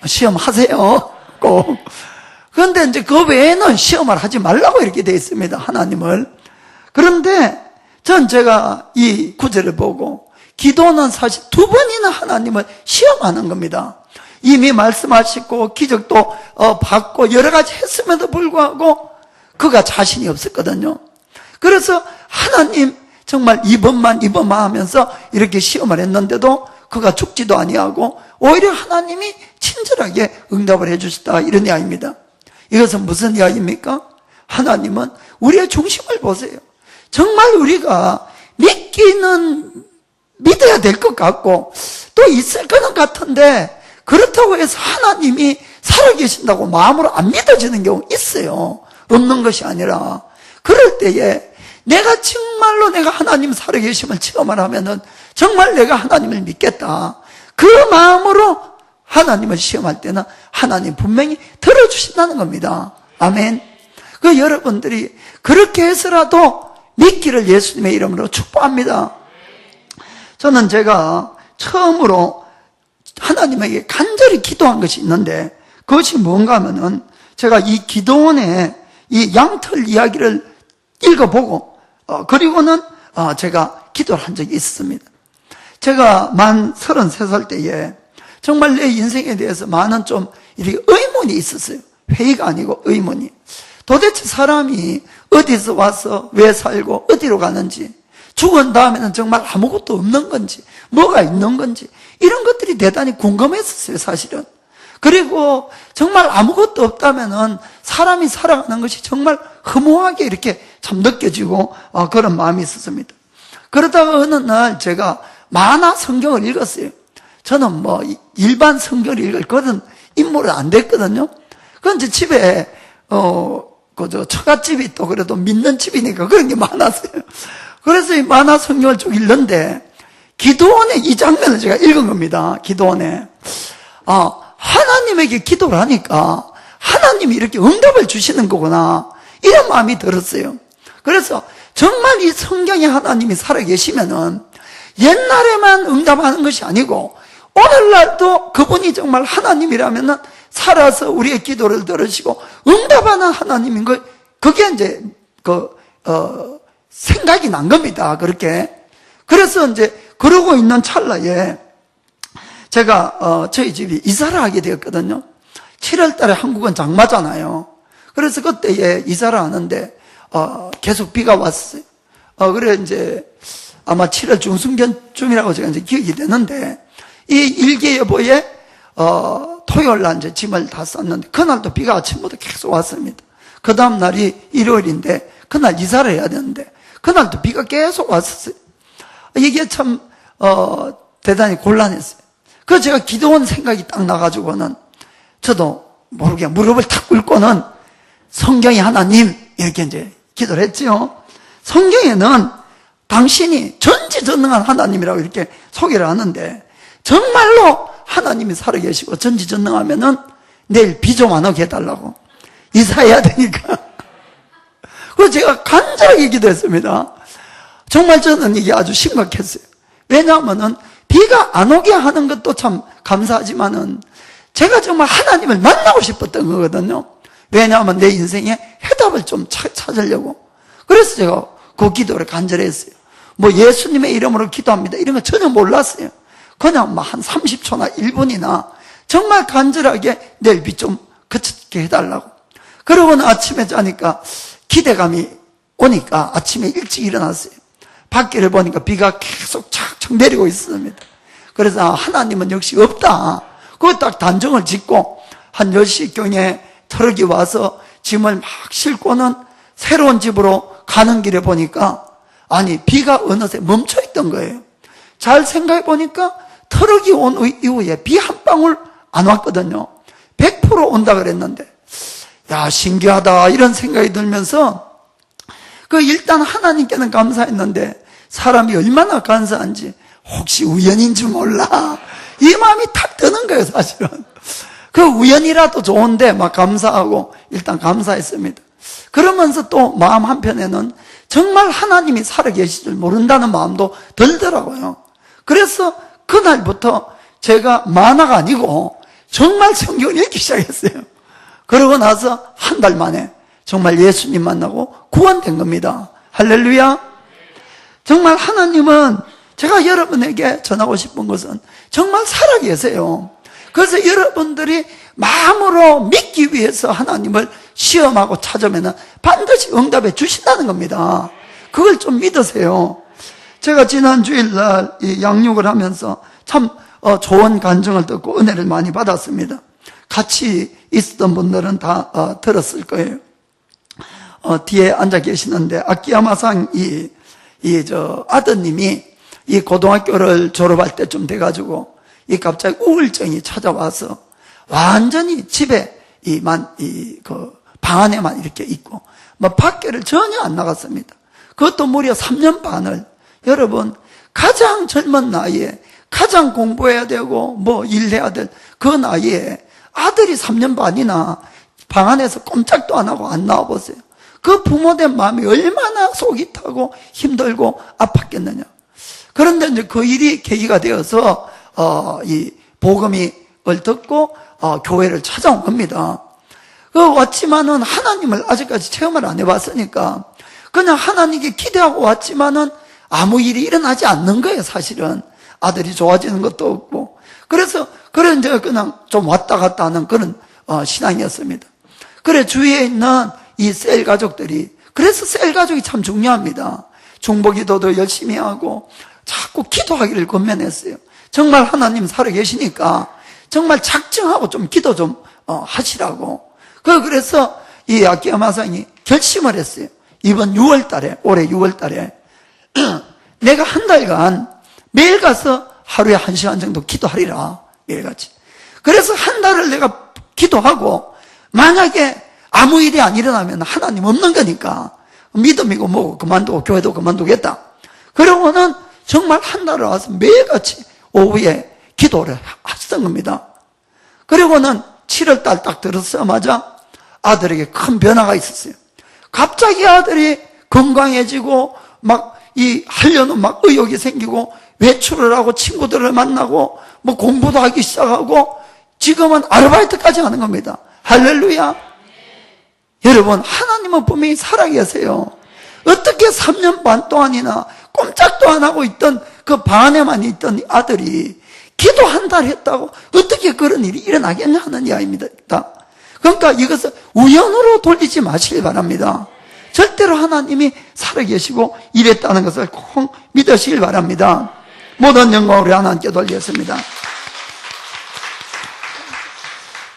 시험하세요. 꼭. 그런데 이제 그 외에는 시험을 하지 말라고 이렇게 되어 있습니다. 하나님을. 그런데 제가 이 구절을 보고 기도는 사실 2번이나 하나님을 시험하는 겁니다. 이미 말씀하시고 기적도 받고 여러 가지 했음에도 불구하고 그가 자신이 없었거든요. 그래서 하나님 정말 이번만 하면서 이렇게 시험을 했는데도 그가 죽지도 아니하고 오히려 하나님이 친절하게 응답을 해주셨다, 이런 이야기입니다. 이것은 무슨 이야기입니까? 하나님은 우리의 중심을 보세요. 정말 우리가 믿어야 될 것 같고 또 있을 거는 같은데, 그렇다고 해서 하나님이 살아계신다고 마음으로 안 믿어지는 경우 있어요. 없는 것이 아니라, 그럴 때에 내가 하나님 살아계심을 체험을 하면은 정말 내가 하나님을 믿겠다, 그 마음으로 하나님을 시험할 때는 하나님 분명히 들어주신다는 겁니다. 아멘. 여러분들이 그렇게 해서라도 믿기를 예수님의 이름으로 축복합니다. 저는 제가 처음으로 하나님에게 간절히 기도한 것이 있는데, 그것이 뭔가 하면은 제가 이 기도원의 이 양털 이야기를 읽어보고 그리고는 제가 기도를 한 적이 있습니다. 제가 만 33살 때에 정말 내 인생에 대해서 많은 좀 이렇게 의문이 있었어요. 회의가 아니고 의문이. 도대체 사람이 어디서 와서 왜 살고 어디로 가는지, 죽은 다음에는 정말 아무것도 없는 건지 뭐가 있는 건지, 이런 것들이 대단히 궁금했었어요, 사실은. 그리고 정말 아무것도 없다면은 사람이 살아가는 것이 정말 허무하게 이렇게 참 느껴지고 그런 마음이 있었습니다. 그러다가 어느 날 제가 만화 성경을 읽었어요. 저는 뭐 일반 성경을 읽을 그런 인물은 안 됐거든요. 그런데 집에 처갓집이 또 그래도 믿는 집이니까 그런 게 많았어요. 그래서 이 만화 성경을 쭉 읽는데 기도원의 이 장면을 제가 읽은 겁니다. 기도원에 하나님에게 기도를 하니까 하나님이 이렇게 응답을 주시는 거구나, 이런 마음이 들었어요. 그래서 정말 이 성경에 하나님이 살아계시면은 옛날에만 응답하는 것이 아니고 오늘날도 그분이 정말 하나님이라면은 살아서 우리의 기도를 들으시고 응답하는 하나님인 걸, 그게 이제 생각이 난 겁니다. 그렇게. 그래서 이제 그러고 있는 찰나에 제가 저희 집이 이사를 하게 되었거든요. 7월 달에 한국은 장마잖아요. 그래서 그때에 이사를 하는데 계속 비가 왔어요. 그래 이제 아마 7월 중순경쯤이라고 제가 이제 기억이 되는데, 이 일기예보에 토요일 날 이제 짐을 다 쌌는데 그날도 비가 아침부터 계속 왔습니다. 그 다음 날이 일요일인데 그날 이사를 해야 되는데 그날도 비가 계속 왔었어요. 이게 참 대단히 곤란했어요. 그래서 제가 기도원 생각이 딱 나가지고는 저도 모르게 무릎을 탁 꿇고는 성경의 하나님 이렇게 이제 기도를 했죠. 성경에는 당신이 전지전능한 하나님이라고 이렇게 소개를 하는데, 정말로 하나님이 살아계시고 전지전능하면은 내일 비 좀 안 오게 해달라고, 이사해야 되니까. 그래서 제가 간절하게 기도했습니다. 정말 저는 이게 아주 심각했어요. 왜냐하면은 비가 안 오게 하는 것도 참 감사하지만은 제가 정말 하나님을 만나고 싶었던 거거든요. 왜냐하면 내 인생에 해답을 좀 찾으려고. 그래서 제가 그 기도를 간절히 했어요. 뭐 예수님의 이름으로 기도합니다 이런 거 전혀 몰랐어요. 그냥 한 30초나 1분이나 정말 간절하게 내일 비 좀 그치게 해달라고. 그러고는 아침에 자니까 기대감이 오니까 아침에 일찍 일어났어요. 밖에를 보니까 비가 계속 착착 내리고 있습니다. 그래서 하나님은 역시 없다. 그거 딱 단정을 짓고 한 10시경에 트럭이 와서 짐을 막 싣고는 새로운 집으로 가는 길에 보니까 아니 비가 어느새 멈춰있던 거예요. 잘 생각해 보니까 트럭이 온 이후에 비 한 방울 안 왔거든요. 100% 온다 그랬는데 야 신기하다 이런 생각이 들면서 그 일단 하나님께는 감사했는데 사람이 얼마나 감사한지 혹시 우연인지 몰라 이 마음이 탁 드는 거예요. 사실은 그 우연이라도 좋은데 막 감사하고 일단 감사했습니다. 그러면서 또 마음 한편에는 정말 하나님이 살아계실 줄 모른다는 마음도 들더라고요. 그래서 그날부터 제가 만화가 아니고 정말 성경을 읽기 시작했어요. 그러고 나서 한 달 만에 정말 예수님 만나고 구원된 겁니다. 할렐루야. 정말 하나님은 제가 여러분에게 전하고 싶은 것은 정말 살아계세요. 그래서 여러분들이 마음으로 믿기 위해서 하나님을 시험하고 찾으면 반드시 응답해 주신다는 겁니다. 그걸 좀 믿으세요. 제가 지난 주일날 이 양육을 하면서 참 좋은 간증을 듣고 은혜를 많이 받았습니다. 같이 있었던 분들은 다 들었을 거예요. 뒤에 앉아 계시는데 아키야마상 아드님이 이 고등학교를 졸업할 때쯤 돼가지고 이 갑자기 우울증이 찾아와서 완전히 집에 방 안에만 이렇게 있고 뭐 밖에를 전혀 안 나갔습니다. 그것도 무려 3년 반을. 여러분 가장 젊은 나이에 가장 공부해야 되고 뭐 일해야 될 그 나이에 아들이 3년 반이나 방 안에서 꼼짝도 안 하고 안 나와 보세요. 그 부모된 마음이 얼마나 속이 타고 힘들고 아팠겠느냐. 그런데 이제 그 일이 계기가 되어서 이 복음을 듣고 교회를 찾아온 겁니다. 왔지만은 하나님을 아직까지 체험을 안 해봤으니까 그냥 하나님께 기대하고 왔지만은 아무 일이 일어나지 않는 거예요. 사실은 아들이 좋아지는 것도 없고. 그래서 이제 그냥 좀 왔다 갔다 하는 그런 신앙이었습니다. 그래 주위에 있는 이 셀 가족들이, 그래서 셀 가족이 참 중요합니다. 중보기도도 열심히 하고 자꾸 기도하기를 권면했어요. 정말 하나님 살아계시니까 정말 작정하고 좀 기도 좀 하시라고. 그래서 이 아키야마상이 결심을 했어요. 이번 6월 달에, 올해 6월 달에 내가 한 달간 매일 가서 하루에 1시간 정도 기도하리라. 매일같이. 그래서 한 달을 내가 기도하고 만약에 아무 일이 안 일어나면 하나님 없는 거니까 믿음이고 뭐고 그만두고 교회도 그만두겠다. 그러고는 정말 한 달을 와서 매일같이 오후에 기도를 하셨던 겁니다. 그리고는 7월달 딱 들었자마자 아들에게 큰 변화가 있었어요. 갑자기 아들이 건강해지고 하려는 의욕이 생기고 외출을 하고 친구들을 만나고 뭐 공부도 하기 시작하고 지금은 아르바이트까지 하는 겁니다. 할렐루야. 여러분 하나님은 분명히 살아계세요. 어떻게 3년 반 동안이나 꼼짝도 안 하고 있던 그 방 안에만 있던 아들이 기도 한 달 했다고 어떻게 그런 일이 일어나겠냐 하는 이야기입니다. 그러니까 이것을 우연으로 돌리지 마시길 바랍니다. 절대로 하나님이 살아계시고 이랬다는 것을 꼭 믿으시길 바랍니다. 모든 영광을 우리 하나님께 돌리겠습니다.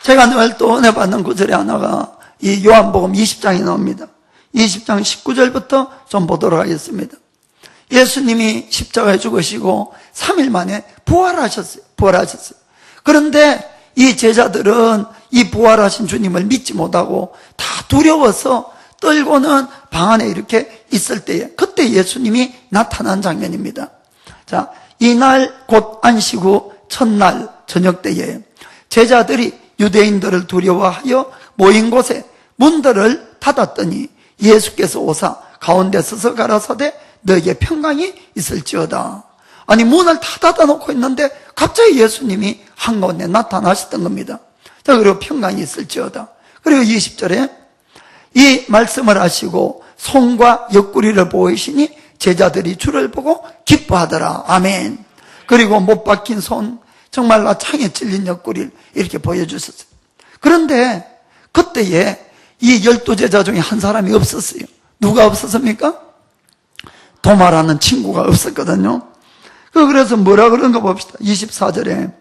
제가 늘 또 은혜 받는 구절의 하나가 이 요한복음 20장에 나옵니다. 20장 19절부터 좀 보도록 하겠습니다. 예수님이 십자가에 죽으시고 3일 만에 부활하셨어요. 그런데 이 제자들은 이 부활하신 주님을 믿지 못하고 다 두려워서 떨고는 방 안에 이렇게 있을 때에 그때 예수님이 나타난 장면입니다. 자, 이날 곧 안식 후 첫날 저녁 때에 제자들이 유대인들을 두려워하여 모인 곳에 문들을 닫았더니 예수께서 오사 가운데 서서 가라사대 너에게 평강이 있을지어다. 아니 문을 다 닫아놓고 있는데 갑자기 예수님이 한가운데 나타나셨던 겁니다. 자, 그리고 평강이 있을지어다. 그리고 20절에 이 말씀을 하시고 손과 옆구리를 보이시니 제자들이 주를 보고 기뻐하더라. 아멘. 그리고 못 박힌 손, 정말 나 창에 찔린 옆구리를 이렇게 보여주셨어요. 그런데 그때에 이 12제자 중에 한 사람이 없었어요. 누가 없었습니까? 도마라는 친구가 없었거든요. 그래서 뭐라 그런가 봅시다. 24절에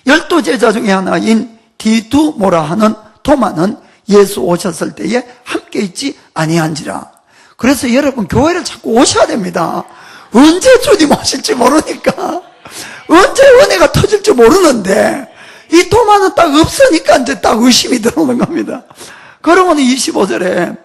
12제자 중에 하나인 디두모라 하는 도마는 예수 오셨을 때에 함께 있지 아니한지라. 그래서 여러분 교회를 자꾸 오셔야 됩니다. 언제 주님 오실지 모르니까, 언제 은혜가 터질지 모르는데 이 도마는 딱 없으니까 이제 딱 의심이 들어오는 겁니다. 그러면 25절에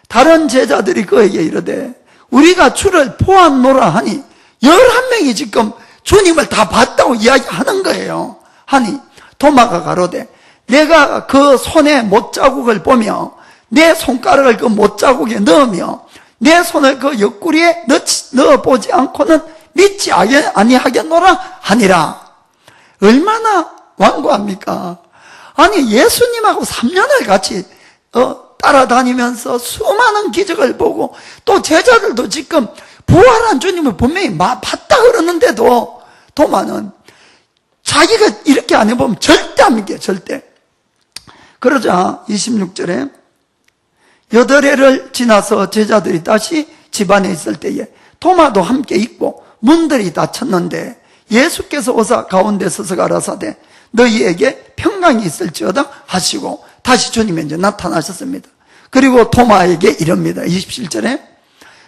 다른 제자들이 그에게 이르되 우리가 주를 보았노라 하니 11명이 지금 주님을 다 봤다고 이야기하는 거예요. 하니 도마가 가로되 내가 그 손에 못자국을 보며 내 손가락을 그 못자국에 넣으며 내 손을 그 옆구리에 넣어보지 않고는 믿지 아니하겠노라 하니라. 얼마나 완고합니까? 아니 예수님하고 3년을 같이 따라다니면서 수많은 기적을 보고 또 제자들도 지금 부활한 주님을 분명히 봤다 그러는데도 도마는 자기가 이렇게 안 해보면 절대 안 믿겨요. 절대. 그러자 26절에 8해를 지나서 제자들이 다시 집안에 있을 때에 도마도 함께 있고 문들이 닫혔는데 예수께서 오사 가운데 서서 가라사대 너희에게 평강이 있을지어다 하시고 다시 주님이 이제 나타나셨습니다. 그리고 도마에게 이럽니다. 27절에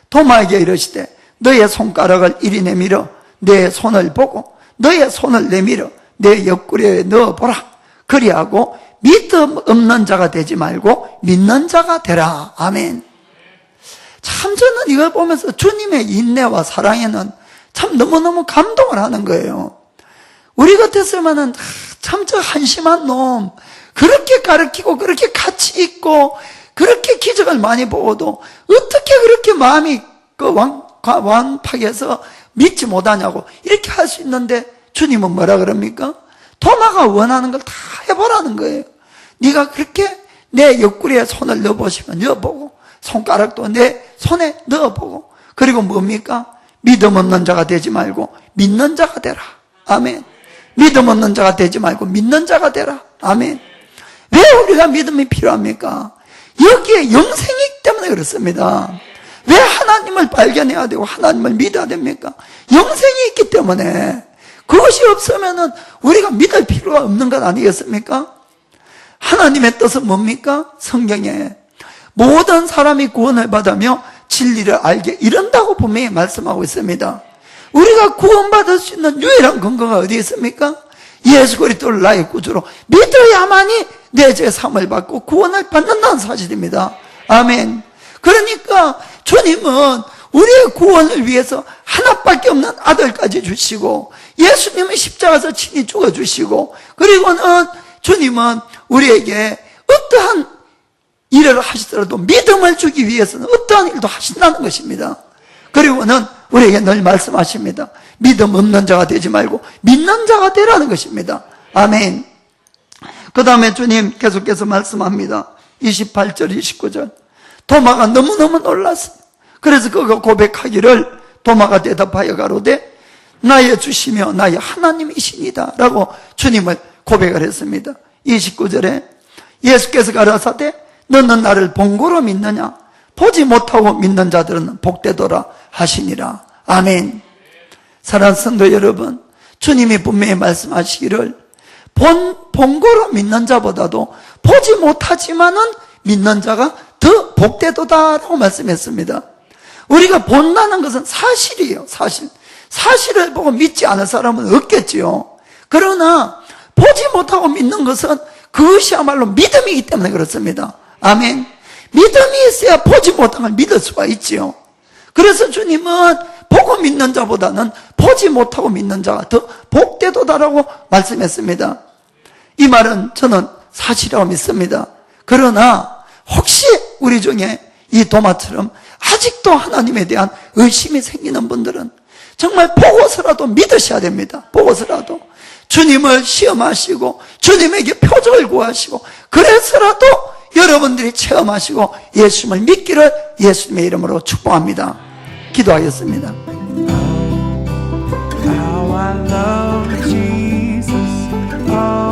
도마에게 이르시되 너의 손가락을 이리 내밀어 내 손을 보고 너의 손을 내밀어 내 옆구리에 넣어보라. 그리하고 믿음 없는 자가 되지 말고 믿는 자가 되라. 아멘. 참 저는 이걸 보면서 주님의 인내와 사랑에는 참 너무너무 감동을 하는 거예요. 우리 같았으면은 참 저 한심한 놈, 그렇게 가르치고 그렇게 같이 있고 그렇게 기적을 많이 보고도 어떻게 그렇게 마음이 완팍해서 믿지 못하냐고 이렇게 할 수 있는데 주님은 뭐라 그럽니까? 도마가 원하는 걸 다 해보라는 거예요. 네가 그렇게 내 옆구리에 손을 넣어보시면 넣어보고 손가락도 내 손에 넣어보고 그리고 뭡니까? 믿음 없는 자가 되지 말고 믿는 자가 되라. 아멘. 믿음 없는 자가 되지 말고 믿는 자가 되라. 아멘. 왜 우리가 믿음이 필요합니까? 여기에 영생이 있기 때문에 그렇습니다. 왜 하나님을 발견해야 되고 하나님을 믿어야 됩니까? 영생이 있기 때문에. 그것이 없으면은 우리가 믿을 필요가 없는 것 아니겠습니까? 하나님의 뜻은 뭡니까? 성경에 모든 사람이 구원을 받으며 진리를 알게 이른다고 분명히 말씀하고 있습니다. 우리가 구원받을 수 있는 유일한 근거가 어디 있습니까? 예수 그리스도를 나의 구주로 믿어야만이 내 죄 사함을 받고 구원을 받는다는 사실입니다. 아멘. 그러니까 주님은 우리의 구원을 위해서 하나밖에 없는 아들까지 주시고 예수님은 십자가에서 친히 죽어주시고 그리고는 주님은 우리에게 어떠한 일을 하시더라도 믿음을 주기 위해서는 어떠한 일도 하신다는 것입니다. 그리고는 우리에게 늘 말씀하십니다. 믿음 없는 자가 되지 말고 믿는 자가 되라는 것입니다. 아멘. 그 다음에 주님 계속해서 말씀합니다. 28절 29절 도마가 너무너무 놀랐어요. 그래서 그가 고백하기를 도마가 대답하여 가로되 나의 주시며 나의 하나님이시니다 라고 주님을 고백을 했습니다. 29절에 예수께서 가라사대 너는 나를 본고로 믿느냐? 보지 못하고 믿는 자들은 복되도라 하시니라. 아멘. 사랑하는 성도 여러분, 주님이 분명히 말씀하시기를 본고로 믿는 자보다도 보지 못하지만은 믿는 자가 더 복되도다라고 말씀했습니다. 우리가 본다는 것은 사실이에요. 사실을 보고 믿지 않을 사람은 없겠지요. 그러나 보지 못하고 믿는 것은 그것이야말로 믿음이기 때문에 그렇습니다. 아멘. 믿음이 있어야 보지 못한 걸 믿을 수가 있지요. 그래서 주님은 보고 믿는 자보다는 보지 못하고 믿는 자가 더 복되도다라고 말씀했습니다. 이 말은 저는 사실이라고 믿습니다. 그러나 혹시 우리 중에 이 도마처럼 아직도 하나님에 대한 의심이 생기는 분들은 정말 보고서라도 믿으셔야 됩니다. 보고서라도 주님을 시험하시고 주님에게 표적을 구하시고 그래서라도 여러분들이 체험하시고 예수님을 믿기를 예수님의 이름으로 축복합니다. 기도하겠습니다. How I love Jesus. Oh.